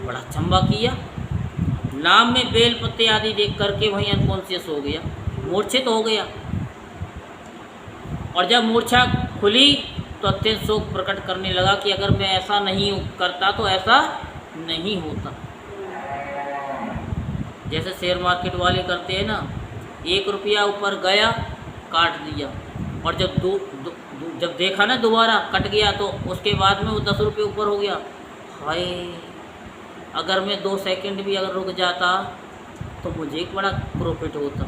बड़ा अचंभा किया। नाव में बेल पत्ते आदि देख करके वहीं अनकॉन्शियस हो गया, मूर्छित हो गया। और जब मूर्छा खुली तो अत्यंत शोक प्रकट करने लगा कि अगर मैं ऐसा नहीं करता तो ऐसा नहीं होता। जैसे शेयर मार्केट वाले करते हैं ना, 1 रुपया ऊपर गया काट दिया, और जब देखा ना दोबारा कट गया, तो उसके बाद में वो 10 रुपये ऊपर हो गया। हाय, अगर मैं 2 सेकंड भी अगर रुक जाता तो मुझे एक बड़ा प्रॉफिट होता।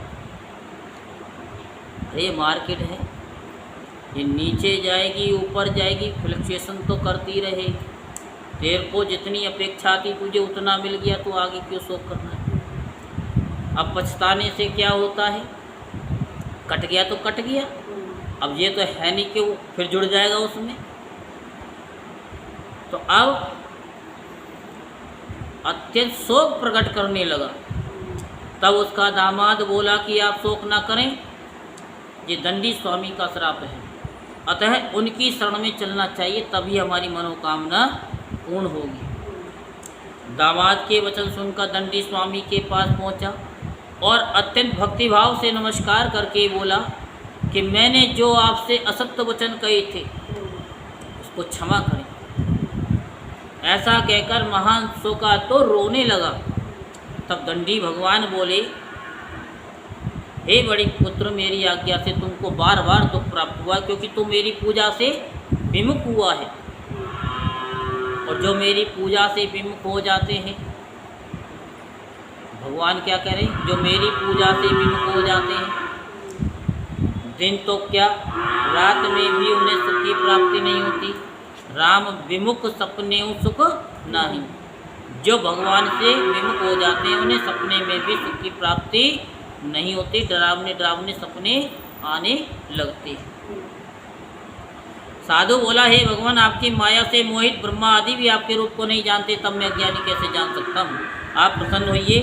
ये मार्केट है, ये नीचे जाएगी ऊपर जाएगी, फ्लक्चुएशन तो करती रहे। तेरे को जितनी अपेक्षा थी तुझे उतना मिल गया, तो आगे क्यों शौक करना है। अब पछताने से क्या होता है, कट गया तो कट गया, अब ये तो है नहीं कि वो फिर जुड़ जाएगा उसमें। तो अब अत्यंत शोक प्रकट करने लगा। तब उसका दामाद बोला कि आप शोक ना करें, ये दंडी स्वामी का श्राप है, अतः उनकी शरण में चलना चाहिए, तभी हमारी मनोकामना पूर्ण होगी। दामाद के वचन सुनकर दंडी स्वामी के पास पहुंचा और अत्यंत भक्तिभाव से नमस्कार करके बोला कि मैंने जो आपसे असत्य वचन कहे थे उसको क्षमा करें। ऐसा कहकर महान शोका तो रोने लगा। तब दंडी भगवान बोले, हे बड़ी पुत्र, मेरी आज्ञा से तुमको बार बार दुख प्राप्त हुआ, क्योंकि तुम मेरी पूजा से विमुख हुआ है। और जो मेरी पूजा से विमुख हो जाते हैं, भगवान क्या करें, जो मेरी पूजा से विमुख हो जाते हैं, दिन तो क्या रात में भी उन्हें सुख की प्राप्ति नहीं होती। राम विमुख सपने सुख नहीं। जो भगवान से विमुख हो जाते हैं उन्हें सपने में भी सुख की प्राप्ति नहीं होती, डरावने डरावने सपने आने लगते हैं। साधु बोला, हे भगवान, आपकी माया से मोहित ब्रह्मा आदि भी आपके रूप को नहीं जानते, तब मैं अज्ञानी कैसे जान सकता हूँ। आप प्रसन्न होइए,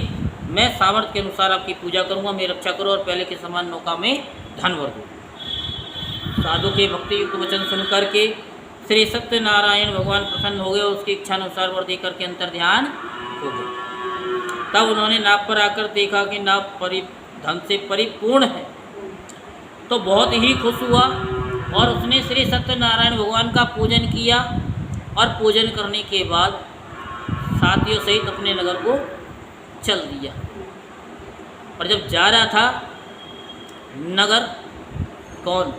मैं सामर्थ्य के अनुसार आपकी पूजा करूँगा, मेरी रक्षा करो और पहले के समान नौका में धन भर दो। साधु के भक्ति युक्त वचन सुन करके श्री सत्यनारायण भगवान प्रसन्न हो गए और उसकी इच्छा अनुसार वर दे करके अंतर ध्यान हो गए। तब उन्होंने नाव पर आकर देखा कि नाव धन से परिपूर्ण है, तो बहुत ही खुश हुआ और उसने श्री सत्यनारायण भगवान का पूजन किया। और पूजन करने के बाद साथियों सहित अपने नगर को चल दिया। और जब जा रहा था नगर, कौन,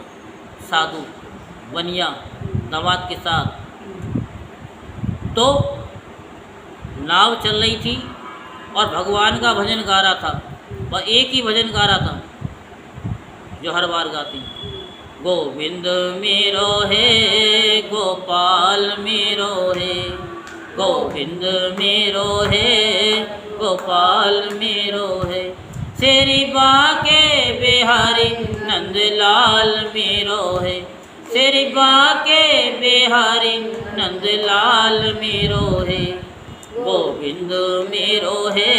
साधु बनिया दामाद के साथ, तो नाव चल रही थी और भगवान का भजन गा रहा था। वह एक ही भजन गा रहा था जो हर बार गाती, गोविंद मेरो है गोपाल मेरो है, गोविंद मेरो है गोपाल मेरो है, श्री बाके बिहारी नंदलाल मेरो है, श्री बाके बिहारी नंदलाल मेरो है, गोविंद मेरो है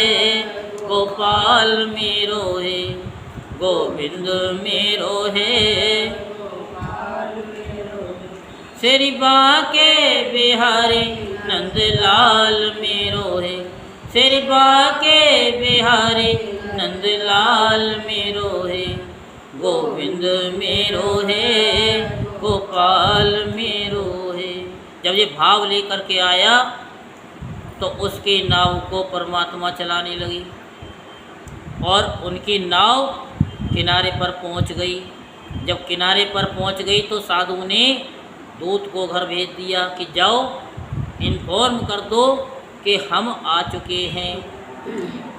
गोपाल मेरो है, गोविंद मेरो है, श्री बाके बिहारी नंदलाल मेरो है, श्री बाके बिहारी नंदलाल मेरो है, गोविंद मेरो है गोपाल मेरो है। जब ये भाव लेकर के आया तो उसकी नाव को परमात्मा चलाने लगी और उनकी नाव किनारे पर पहुंच गई। जब किनारे पर पहुंच गई तो साधु ने दूत को घर भेज दिया कि जाओ इन्फॉर्म कर दो कि हम आ चुके हैं।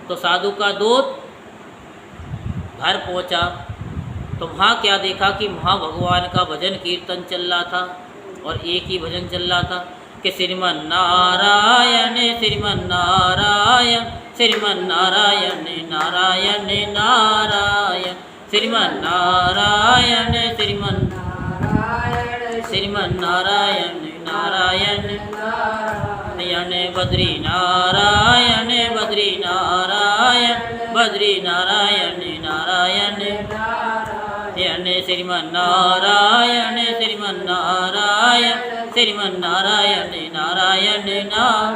तो साधु का दूत घर पहुंचा तो वहाँ क्या देखा कि वहाँ भगवान का भजन कीर्तन चल रहा था और एक ही भजन चल रहा था कि श्रीमन नारायण श्रीमन नारायण श्रीमन नारायण नारायण नारायण श्रीमन नारायण श्रीमन श्रीमन नारायण नारायण नारायण बद्री नारायण बद्री नारायण बद्री नारायण नारायण श्रीमन नारायण श्रीमन नारायण श्रीमन नारायण नारायण नारायण।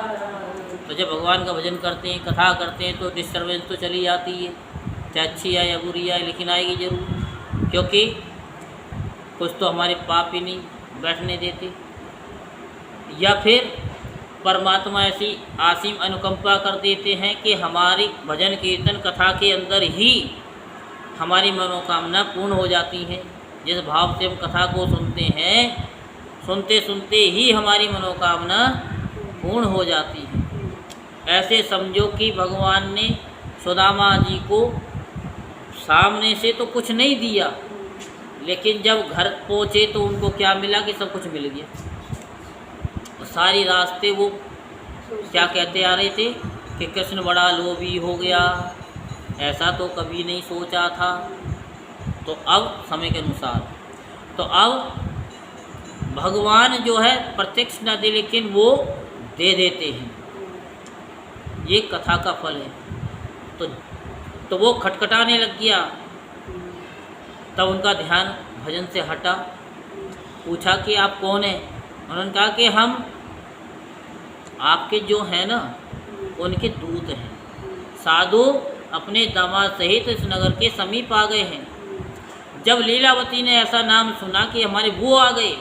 तो जब भगवान का भजन करते हैं, कथा करते हैं, तो डिस्टर्बेंस तो चली जाती है, चाहे अच्छी आए या बुरी आए, लेकिन आएगी जरूर, क्योंकि कुछ तो हमारे पाप ही नहीं बैठने देते, या फिर परमात्मा ऐसी आसीम अनुकंपा कर देते हैं कि हमारी भजन कीर्तन कथा के अंदर ही हमारी मनोकामना पूर्ण हो जाती है। जिस भाव से हम कथा को सुनते हैं, सुनते सुनते ही हमारी मनोकामना पूर्ण हो जाती है। ऐसे समझो कि भगवान ने सुदामा जी को सामने से तो कुछ नहीं दिया, लेकिन जब घर पहुँचे तो उनको क्या मिला कि सब कुछ मिल गया। सारी रास्ते वो क्या कहते आ रहे थे कि कृष्ण बड़ा लोभी हो गया, ऐसा तो कभी नहीं सोचा था। तो अब समय के अनुसार तो अब भगवान जो है प्रत्यक्ष न दे लेकिन वो दे देते हैं, ये कथा का फल है। तो वो खटखटाने लग गया। तब उनका ध्यान भजन से हटा। पूछा कि आप कौन हैं? उन्होंने कहा कि हम आपके जो हैं ना उनके दूत हैं। साधु अपने दामाद सहित इस नगर के समीप आ गए हैं। जब लीलावती ने ऐसा नाम सुना कि हमारे वो आ गए,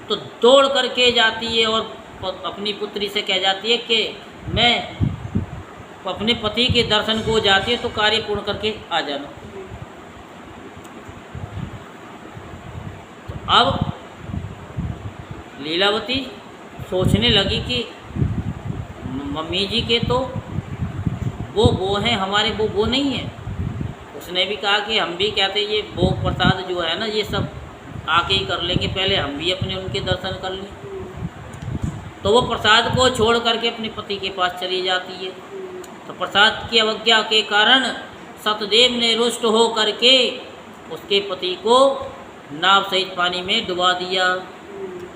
तो दौड़ करके जाती है और अपनी पुत्री से कह जाती है कि मैं अपने पति के दर्शन को जाती है तो कार्य पूर्ण करके आ जाना। तो अब लीलावती सोचने लगी कि मम्मी जी के तो वो हैं, हमारे वो नहीं है। उसने भी कहा कि हम भी कहते ये भोग प्रसाद जो है ना ये सब आके ही कर लेंगे, पहले हम भी अपने उनके दर्शन कर लें। तो वो प्रसाद को छोड़ करके अपने पति के पास चली जाती है। तो प्रसाद की अवज्ञा के कारण सतदेव ने रुष्ट हो करके उसके पति को नाव सहित पानी में डुबा दिया।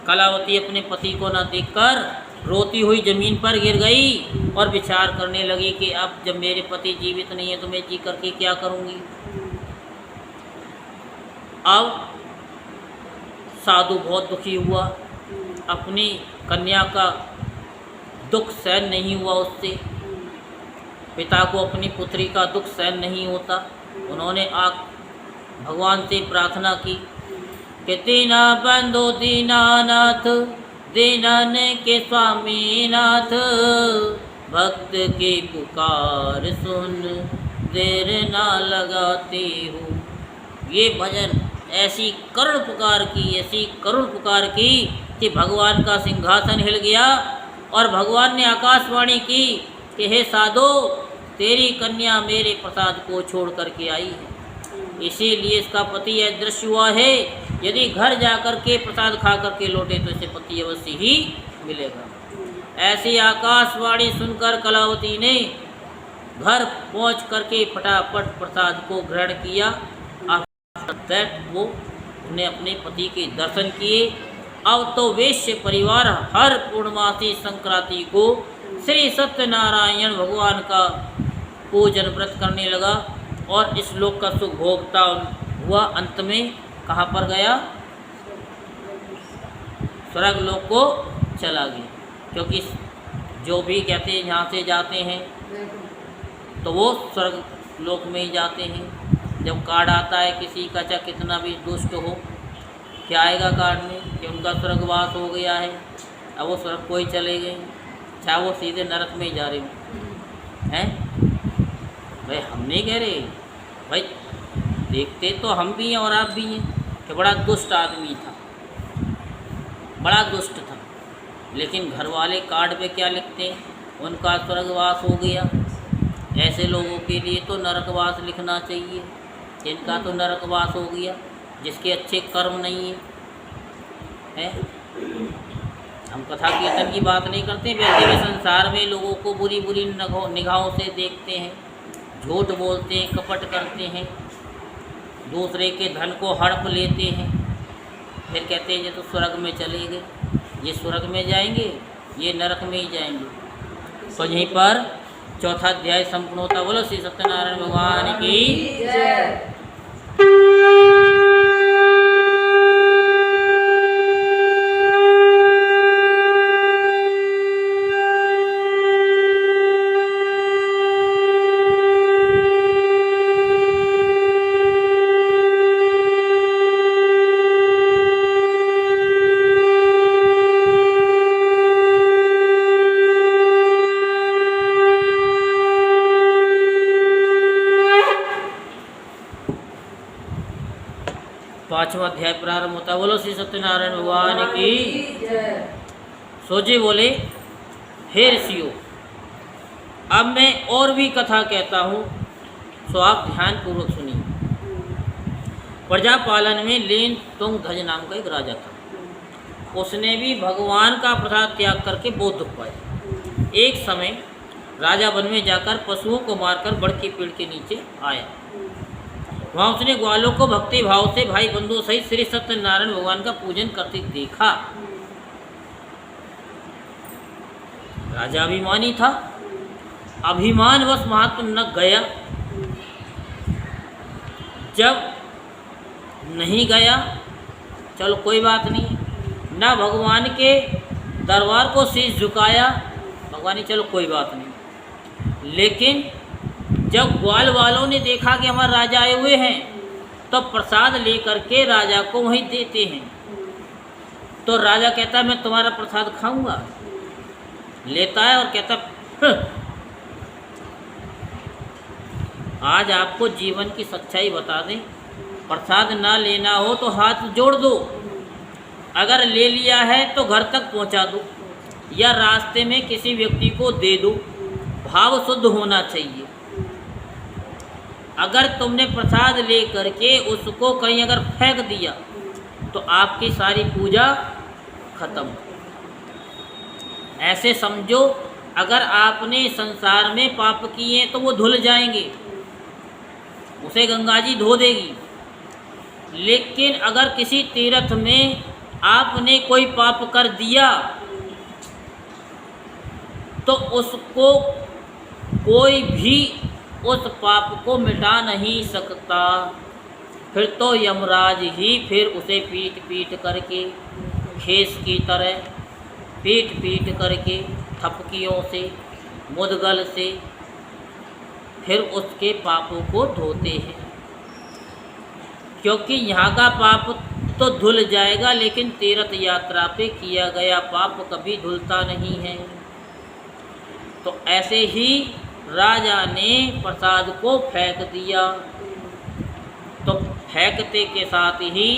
कलावती अपने पति को न देखकर रोती हुई जमीन पर गिर गई और विचार करने लगी कि अब जब मेरे पति जीवित नहीं है तो मैं जी करके क्या करूँगी। अब साधु बहुत दुखी हुआ, अपनी कन्या का दुख सहन नहीं हुआ उससे। पिता को अपनी पुत्री का दुख सहन नहीं होता। उन्होंने भगवान से प्रार्थना की कि दीना बंधु दीनानाथ, दीनन के स्वामी नाथ, भक्त की पुकार सुन देर ना लगाती हूँ। ये भजन ऐसी करुण पुकार की, ऐसी करुण पुकार की कि भगवान का सिंहासन हिल गया और भगवान ने आकाशवाणी की कि हे साधो, तेरी कन्या मेरे प्रसाद को छोड़ करके आई है, इसीलिए इसका पति यह दृश्य हुआ है। यदि घर जाकर के प्रसाद खा करके लौटे तो इसे पति अवश्य ही मिलेगा। ऐसी आकाशवाणी सुनकर कलावती ने घर पहुंच करके फटाफट प्रसाद को ग्रहण किया। वो उन्हें अपने पति के दर्शन किए। अब तो वैश्य परिवार हर पूर्णमासी संक्रांति को श्री सत्यनारायण भगवान का पूजन व्रत करने लगा और इस लोक का सुख भोगता हुआ अंत में कहाँ पर गया? स्वर्ग लोक को चला गया। क्योंकि जो भी कहते हैं यहाँ से जाते हैं तो वो स्वर्ग लोक में ही जाते हैं। जब कार्ड आता है किसी का, चाहे कितना भी दुष्ट हो, क्या आएगा कार्ड में कि उनका स्वर्गवास हो गया है, अब वो स्वर्ग को ही चले गए, चाहे वो सीधे नरक में ही जा रहे हो हैं। भाई हम नहीं कह रहे, भाई देखते तो हम भी हैं और आप भी हैं कि बड़ा दुष्ट आदमी था, बड़ा दुष्ट था, लेकिन घर वाले कार्ड पे क्या लिखते हैं? उनका स्वर्गवास हो गया। ऐसे लोगों के लिए तो नरकवास लिखना चाहिए, जिनका तो नरकवास हो गया, जिसके अच्छे कर्म नहीं है। हम कथा कीर्तन की बात नहीं करते, वैसे भी संसार में लोगों को बुरी बुरी निगाहों से देखते हैं, झूठ बोलते हैं, कपट करते हैं, दूसरे के धन को हड़प लेते हैं, फिर कहते हैं ये तो स्वर्ग में चले गए, ये स्वर्ग में जाएंगे, ये नरक में ही जाएंगे। तो यहीं पर चौथा अध्याय संपूर्ण होता। बोलो श्री सत्यनारायण भगवान की जय। 5वां अध्याय प्रारंभ होता है। बोलो श्री सत्यनारायण भगवान की। सो जी बोले, हे ऋषियों, अब मैं और भी कथा कहता हूँ, सो आप ध्यान पूर्वक सुनिए। प्रजापालन में लीन तुंगध्वज नाम का एक राजा था। उसने भी भगवान का प्रसाद त्याग करके बहुत दुख पाया। एक समय राजा वन में जाकर पशुओं को मारकर बड़ के पेड़ के नीचे आया। वहाँ उसने ग्वालों को भक्ति भाव से भाई बंधुओं सहित श्री सत्यनारायण भगवान का पूजन करते देखा। राजा अभिमानी था, अभिमानवश महात्मा न गया। जब नहीं गया, चलो कोई बात नहीं, ना भगवान के दरबार को शीश झुकाया, भगवान चलो कोई बात नहीं। लेकिन जब ग्वाल वालों ने देखा कि हमारे राजा आए हुए हैं, तो प्रसाद लेकर के राजा को वहीं देते हैं। तो राजा कहता है मैं तुम्हारा प्रसाद खाऊंगा, लेता है और कहता आज आपको जीवन की सच्चाई बता दें, प्रसाद ना लेना हो तो हाथ जोड़ दो, अगर ले लिया है तो घर तक पहुंचा दो या रास्ते में किसी व्यक्ति को दे दो, भाव शुद्ध होना चाहिए। अगर तुमने प्रसाद ले करके उसको कहीं अगर फेंक दिया तो आपकी सारी पूजा खत्म। ऐसे समझो, अगर आपने संसार में पाप किए तो वो धुल जाएंगे, उसे गंगा जी धो देगी। लेकिन अगर किसी तीर्थ में आपने कोई पाप कर दिया तो उसको कोई भी उस पाप को मिटा नहीं सकता। फिर तो यमराज ही फिर उसे पीट पीट करके, खेस की तरह पीट पीट करके, थपकियों से, मुदगल से फिर उसके पापों को धोते हैं। क्योंकि यहाँ का पाप तो धुल जाएगा, लेकिन तीर्थ यात्रा पे किया गया पाप कभी धुलता नहीं है। तो ऐसे ही राजा ने प्रसाद को फेंक दिया, तो फेंकते के साथ ही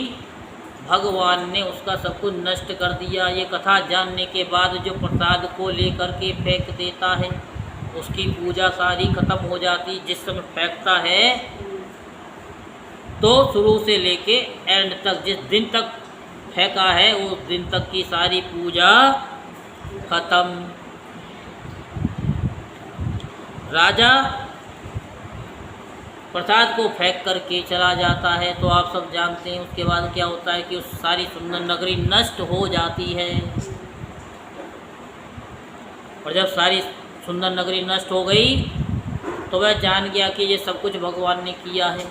भगवान ने उसका सब कुछ नष्ट कर दिया। ये कथा जानने के बाद जो प्रसाद को लेकर के फेंक देता है उसकी पूजा सारी खत्म हो जाती। जिस समय फेंकता है तो शुरू से लेके एंड तक, जिस दिन तक फेंका है उस दिन तक की सारी पूजा खत्म। राजा प्रसाद को फेंक करके चला जाता है, तो आप सब जानते हैं उसके बाद क्या होता है कि उस सारी सुंदर नगरी नष्ट हो जाती है। और जब सारी सुंदर नगरी नष्ट हो गई तो वह जान गया कि ये सब कुछ भगवान ने किया है।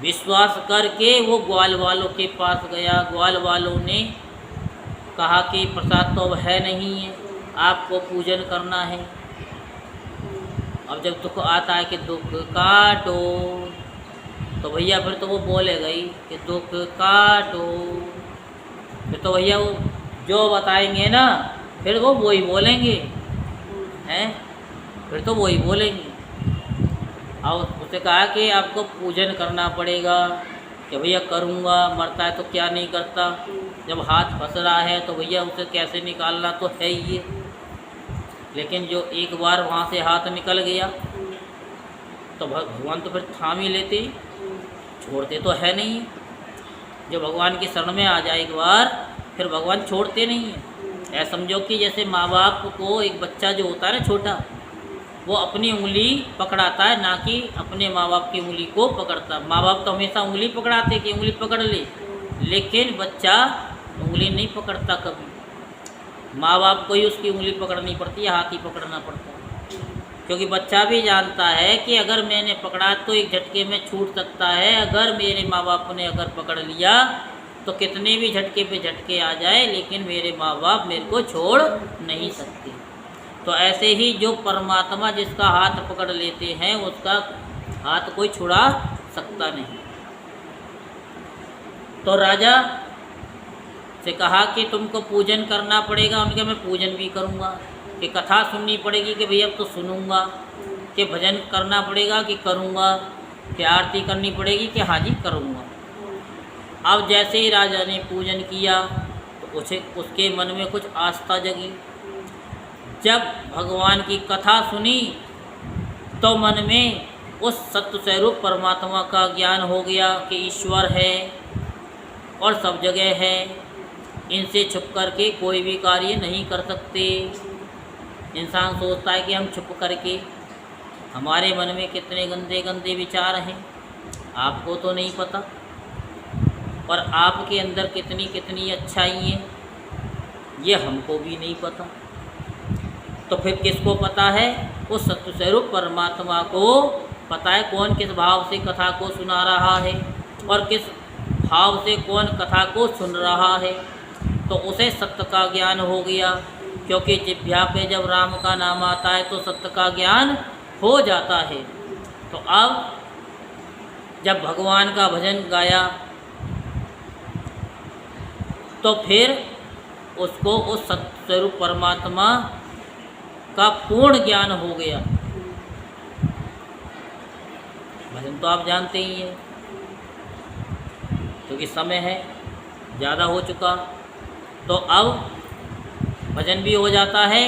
विश्वास करके वो ग्वाल वालों के पास गया। ग्वाल वालों ने कहा कि प्रसाद तो अब है नहीं है, आपको पूजन करना है। अब जब दुख आता है कि दुख काटो, तो भैया फिर तो वो बोलेगा ही कि दुख काटो। फिर तो भैया वो जो बताएंगे ना फिर वो वही बोलेंगे, हैं, फिर तो वही बोलेंगे। और उसने कहा कि आपको पूजन करना पड़ेगा, कि भैया करूँगा, मरता है तो क्या नहीं करता। जब हाथ फंस रहा है तो भैया उसे कैसे निकालना तो है ही है। लेकिन जो एक बार वहाँ से हाथ निकल गया तो भगवान तो फिर थाम ही लेते, छोड़ते तो है नहीं। जो भगवान की शरण में आ जाए एक बार फिर भगवान छोड़ते नहीं है। ऐसा समझो कि जैसे माँ बाप को एक बच्चा जो होता है ना छोटा, वो अपनी उंगली पकड़ाता है, ना कि अपने माँ बाप की उंगली को पकड़ता। माँ बाप तो हमेशा उंगली पकड़ाते कि उंगली पकड़ ले, लेकिन बच्चा उंगली नहीं पकड़ता कभी। माँ बाप को ही उसकी उंगली पकड़नी पड़ती है, हाथ ही पकड़ना पड़ता है। क्योंकि बच्चा भी जानता है कि अगर मैंने पकड़ा तो एक झटके में छूट सकता है, अगर मेरे माँ बाप ने अगर पकड़ लिया तो कितने भी झटके पे झटके आ जाए, लेकिन मेरे माँ बाप मेरे को छोड़ नहीं सकते। तो ऐसे ही जो परमात्मा जिसका हाथ पकड़ लेते हैं उसका हाथ कोई छुड़ा सकता नहीं। तो राजा से कहा कि तुमको पूजन करना पड़ेगा। उनके मैं पूजन भी करूँगा, कि कथा सुननी पड़ेगी कि भैया अब तो सुनूंगा, कि भजन करना पड़ेगा कि करूँगा, कि आरती करनी पड़ेगी कि हाँ जी करूँगा। अब जैसे ही राजा ने पूजन किया तो उसके मन में कुछ आस्था जगी। जब भगवान की कथा सुनी तो मन में उस सत्य स्वरूप परमात्मा का ज्ञान हो गया कि ईश्वर है और सब जगह है, इनसे छुप करके कोई भी कार्य नहीं कर सकते। इंसान सोचता है कि हम छुप करके, हमारे मन में कितने गंदे गंदे विचार हैं आपको तो नहीं पता, और आपके अंदर कितनी कितनी अच्छाई हैं ये हमको भी नहीं पता। तो फिर किसको पता है? उस सत्य स्वरूप परमात्मा को पता है कौन किस भाव से कथा को सुना रहा है और किस भाव से कौन कथा को सुन रहा है। तो उसे सत्य का ज्ञान हो गया, क्योंकि जिह्वा पे जब राम का नाम आता है तो सत्य का ज्ञान हो जाता है। तो अब जब भगवान का भजन गाया तो फिर उसको उस सत्य स्वरूप परमात्मा का पूर्ण ज्ञान हो गया। भजन तो आप जानते ही हैं, क्योंकि समय है ज़्यादा हो चुका। तो अब भजन भी हो जाता है।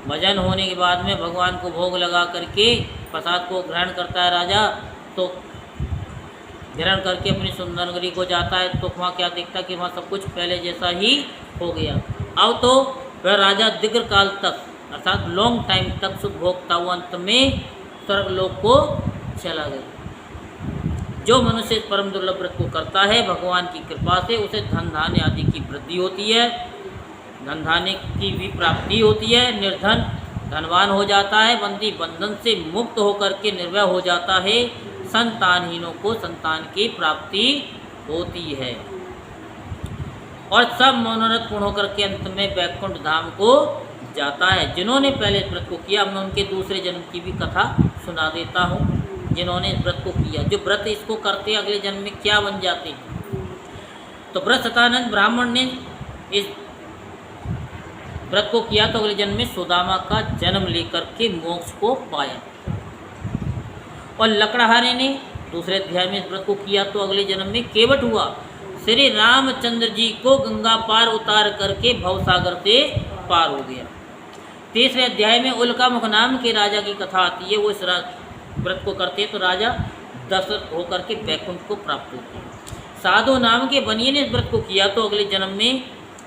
भजन होने के बाद में भगवान को भोग लगा करके प्रसाद को ग्रहण करता है राजा। तो ग्रहण करके अपनी सुंदर नगरी को जाता है तो वहाँ क्या देखता कि वहाँ सब कुछ पहले जैसा ही हो गया। अब तो वह राजा दीर्घ काल तक अर्थात लॉन्ग टाइम तक सुख भोगता हुआ अंत में स्वर्गलोक को चला गया। जो मनुष्य परम दुर्लभ व्रत को करता है भगवान की कृपा से उसे धन धान्य आदि की वृद्धि होती है, धन धान्य की भी प्राप्ति होती है, निर्धन धनवान हो जाता है, बंदी बंधन से मुक्त होकर के निर्भय हो जाता है, संतानहीनों को संतान की प्राप्ति होती है और सब मनोरथ पूर्ण होकर के अंत में वैकुंठ धाम को जाता है। जिन्होंने पहले व्रत को किया, मैं उनके दूसरे जन्म की भी कथा सुना देता हूँ। जिन्होंने इस व्रत को किया, जो व्रत इसको करते हैं अगले जन्म में क्या बन जाते हैं। तो व्रतसतानंद ब्राह्मण ने इस व्रत को किया तो अगले जन्म में सुदामा का जन्म लेकर के मोक्ष को पाया। और लकड़हारे ने दूसरे अध्याय में इस व्रत को किया तो अगले जन्म में केवट हुआ। श्री रामचंद्र जी को गंगा पार उतार करके भवसागर से पार हो गया। तीसरे अध्याय में उल्का मुख नाम के राजा की कथा आती है। वो इस व्रत को करते हैं तो राजा दशरथ होकर के वैकुंठ को प्राप्त होते हैं। साधु नाम के बनिए ने इस व्रत को किया तो अगले जन्म में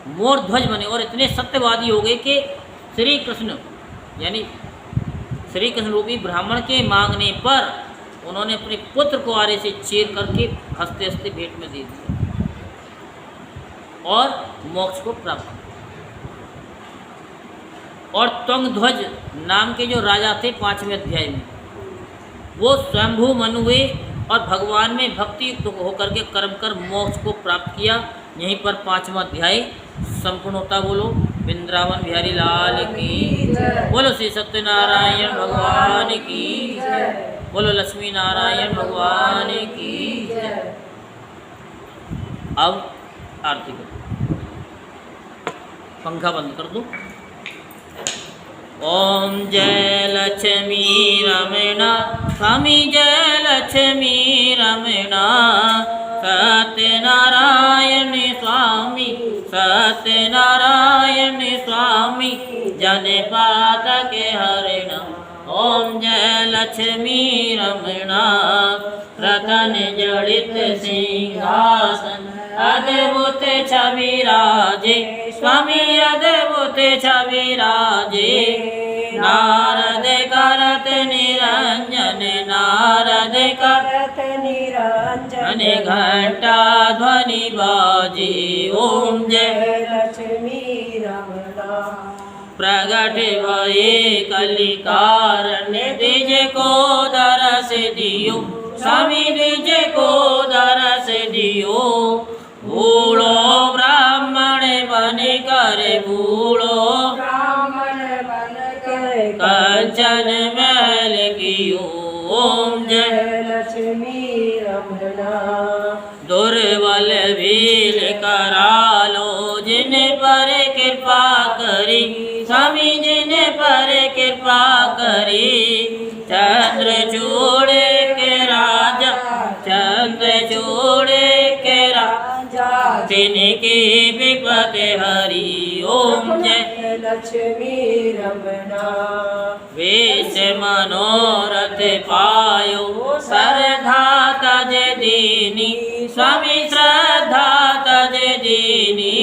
मोर ध्वज बने और इतने सत्यवादी हो गए कि श्री कृष्ण यानी श्री कृष्ण रूपी ब्राह्मण के मांगने पर उन्होंने अपने पुत्र को आरे से चीर करके हंसते हंसते भेंट में दे दिया और मोक्ष को प्राप्त। और त्वंगध्वज नाम के जो राजा थे 5वें अध्याय में, वो स्वयंभू मन हुए और भगवान में भक्ति होकर के कर्म कर मोक्ष को प्राप्त किया। यहीं पर 5वां अध्याय संपूर्ण होता। बोलो वृंदावन बिहारी लाल की, बोलो श्री सत्यनारायण भगवान की, बोलो लक्ष्मी नारायण भगवान की। अब आरती करो, पंखा बंद कर दो। ओम जय लक्ष्मी रमणा स्वामी, जय लक्ष्मी रमणा, सत्यनारायण स्वामी, सत्यनारायण स्वामी, जनपात के हरिण। ओम जय लक्ष्मी रमणा, रतन जड़ित सिंहासन, अद्भुत छवि राजे स्वामी, अद्भुत छवि राजे। नारद करत निरंजन, नारद करत निरंजन, घंटा ध्वनि बाजे। ओम जय लक्ष्मी रमणा, प्रगट भये कलिकारण्य, द्विज को दरस दियो स्वामी, द्विज को दरस दियो। भूलो ब्राह्मण बन कर, भूलो ब्राह्मण बन कर, कंचन महल कियो। ओम जय लक्ष्मी रमणा, दुर्बल भील करालो, जिन पर कृपा करी स्वामी, जिन पर कृपा करी। चंद्रचूड़ के राजा, चंद्रचूड़ के राजा, तिनके विपति हरि। ओम जय लक्ष्मी रमणा। वेश मनोरथ पायो श्रद्धा तज दीनी, स्वामी श्रद्धा तज दीनी।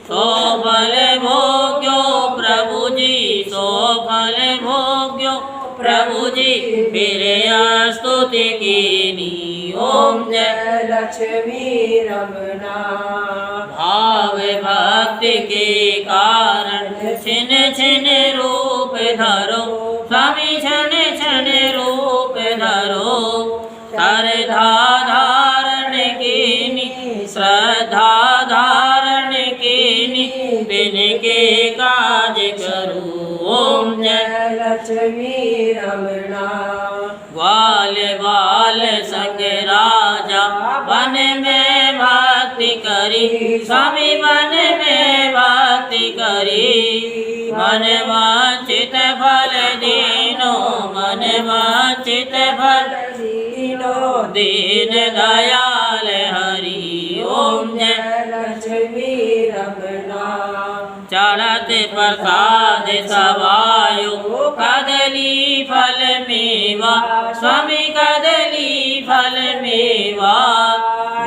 सो फल भोग्यो प्रभु जी, सो फल भोग्यो प्रभु जी, फिर स्तुति कीनी। ओम जय लक्ष्मी रमणा। भाव भक्ति के कारण छिन छिन रूप धरो, स्वामी क्षण क्षण रूप धरो। श्रद्धा धारण कीनी, श्रद्धा धारण कीनी, तिनके काज करूं। ओम जय लक्ष्मी रमणा। ग्वाल बाल संग राजा वन में भक्ति करी, स्वामी वन में भक्ति करी। मन वांछित फल दीनो, मन वांछित फल दीनो, दीन दयाल हरि। ओम जय लक्ष्मी रमणा। चढ़त प्रसाद सवायो कदली फल मेवा, स्वामी कदली फल मेवा।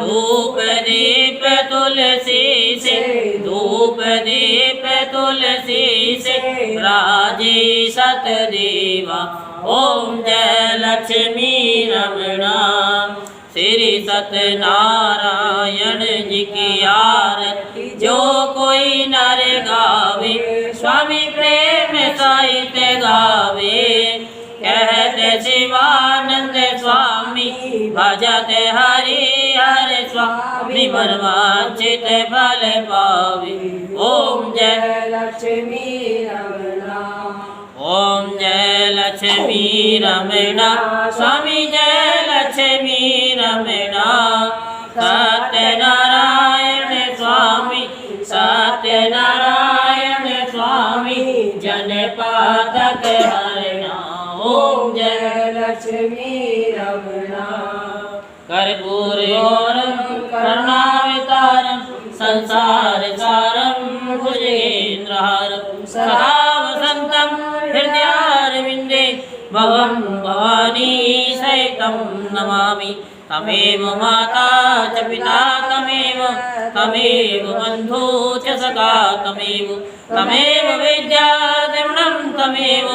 धूप दीप तुलसी से, धूप दीप तुलसी से, राजे सतदेवा। ओम जय लक्ष्मी रमणा। श्री सत्यनारायण जी की आरती जो कोई नर गावे, स्वामी प्रेम सहित गावे। कहते शिवानंद स्वामी भजते हरि हर स्वामी, मन वांछित फल पावे। ओम जय लक्ष्मी रमणा। ओम जय लक्ष्मी रमणा, स्वामी जय लक्ष्मी रमणा। सत्यनारायण स्वामी, सत्यनारायण स्वामी, जन पातक हरणा। ओम जय लक्ष्मी रमणा। कर्पूर करुणावतारम, संसार सारम, भुजगेन्द्रहारम, सदा वसंतम हृदयारविंदे, भवं भवानी सहितं नमामि। तमेव माता च पिता तमेव, तमेव बन्धु च सखा तमेव, तमेव विद्या द्रविणं तमेव,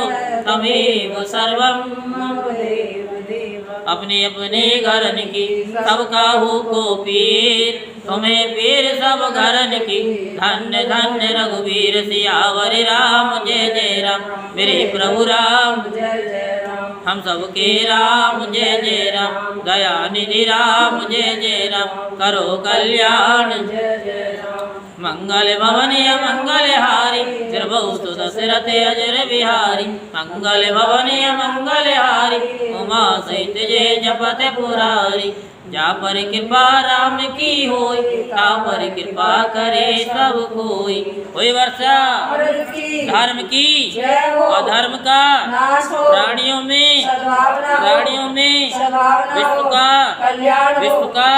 तमेव सर्वं मम देव देव। अपने अपने घरन की सब काहू को पीर, तुम्हें पीर सब घरन की। धन्य धन्य रघुवीर सियावर राम, जय जय राम। मेरे प्रभु राम जय जय राम। हम सबके राम, जय जय राम। दया निधि राम, जय जय राम। करो कल्याण, जय जय राम। मंगल भवन मंगल हारी, बहुत दशरथ अजर बिहारी। मंगल भवन मंगल हारी, उमा सहित जय जपत पुरारी। जा पर कृपा राम की होय, ता पर कृपा करे सब कोई। होय वर्षा धर्म की, अधर्म का प्राणियों में, प्राणियों में विश्व का, विश्व का,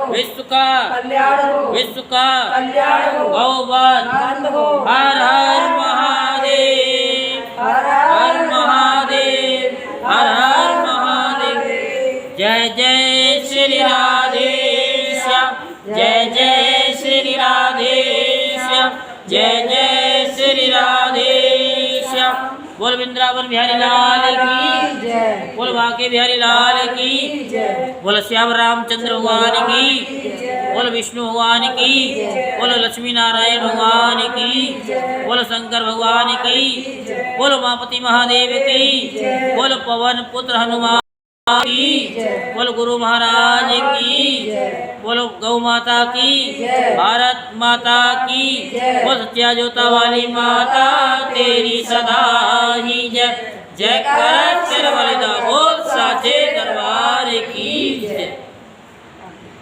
विश्व का, विश्व का गौवध। हर हर महादेव, हर महादेव, हर हर महादेव। जय जय श्री राधे श्याम, जय जय श्री राधे श्याम, जय जय श्री राधे श्याम। बोल वृंदावन बिहारी लाल की जय, बोल बांके बिहारी लाल की जय, बोल श्याम रामचंद्र भगवान की, बोल विष्णु भगवान की, बोल लक्ष्मी नारायण भगवान की, बोल शंकर भगवान की, बोल उमापति महादेव की, बोल पवन पुत्र हनुमान की, बोल गुरु महाराज की, बोल गौ माता की, भारत माता की, बोल सत्या जोता वाली माता तेरी सदा ही जय। जय कर बलिदा बोल।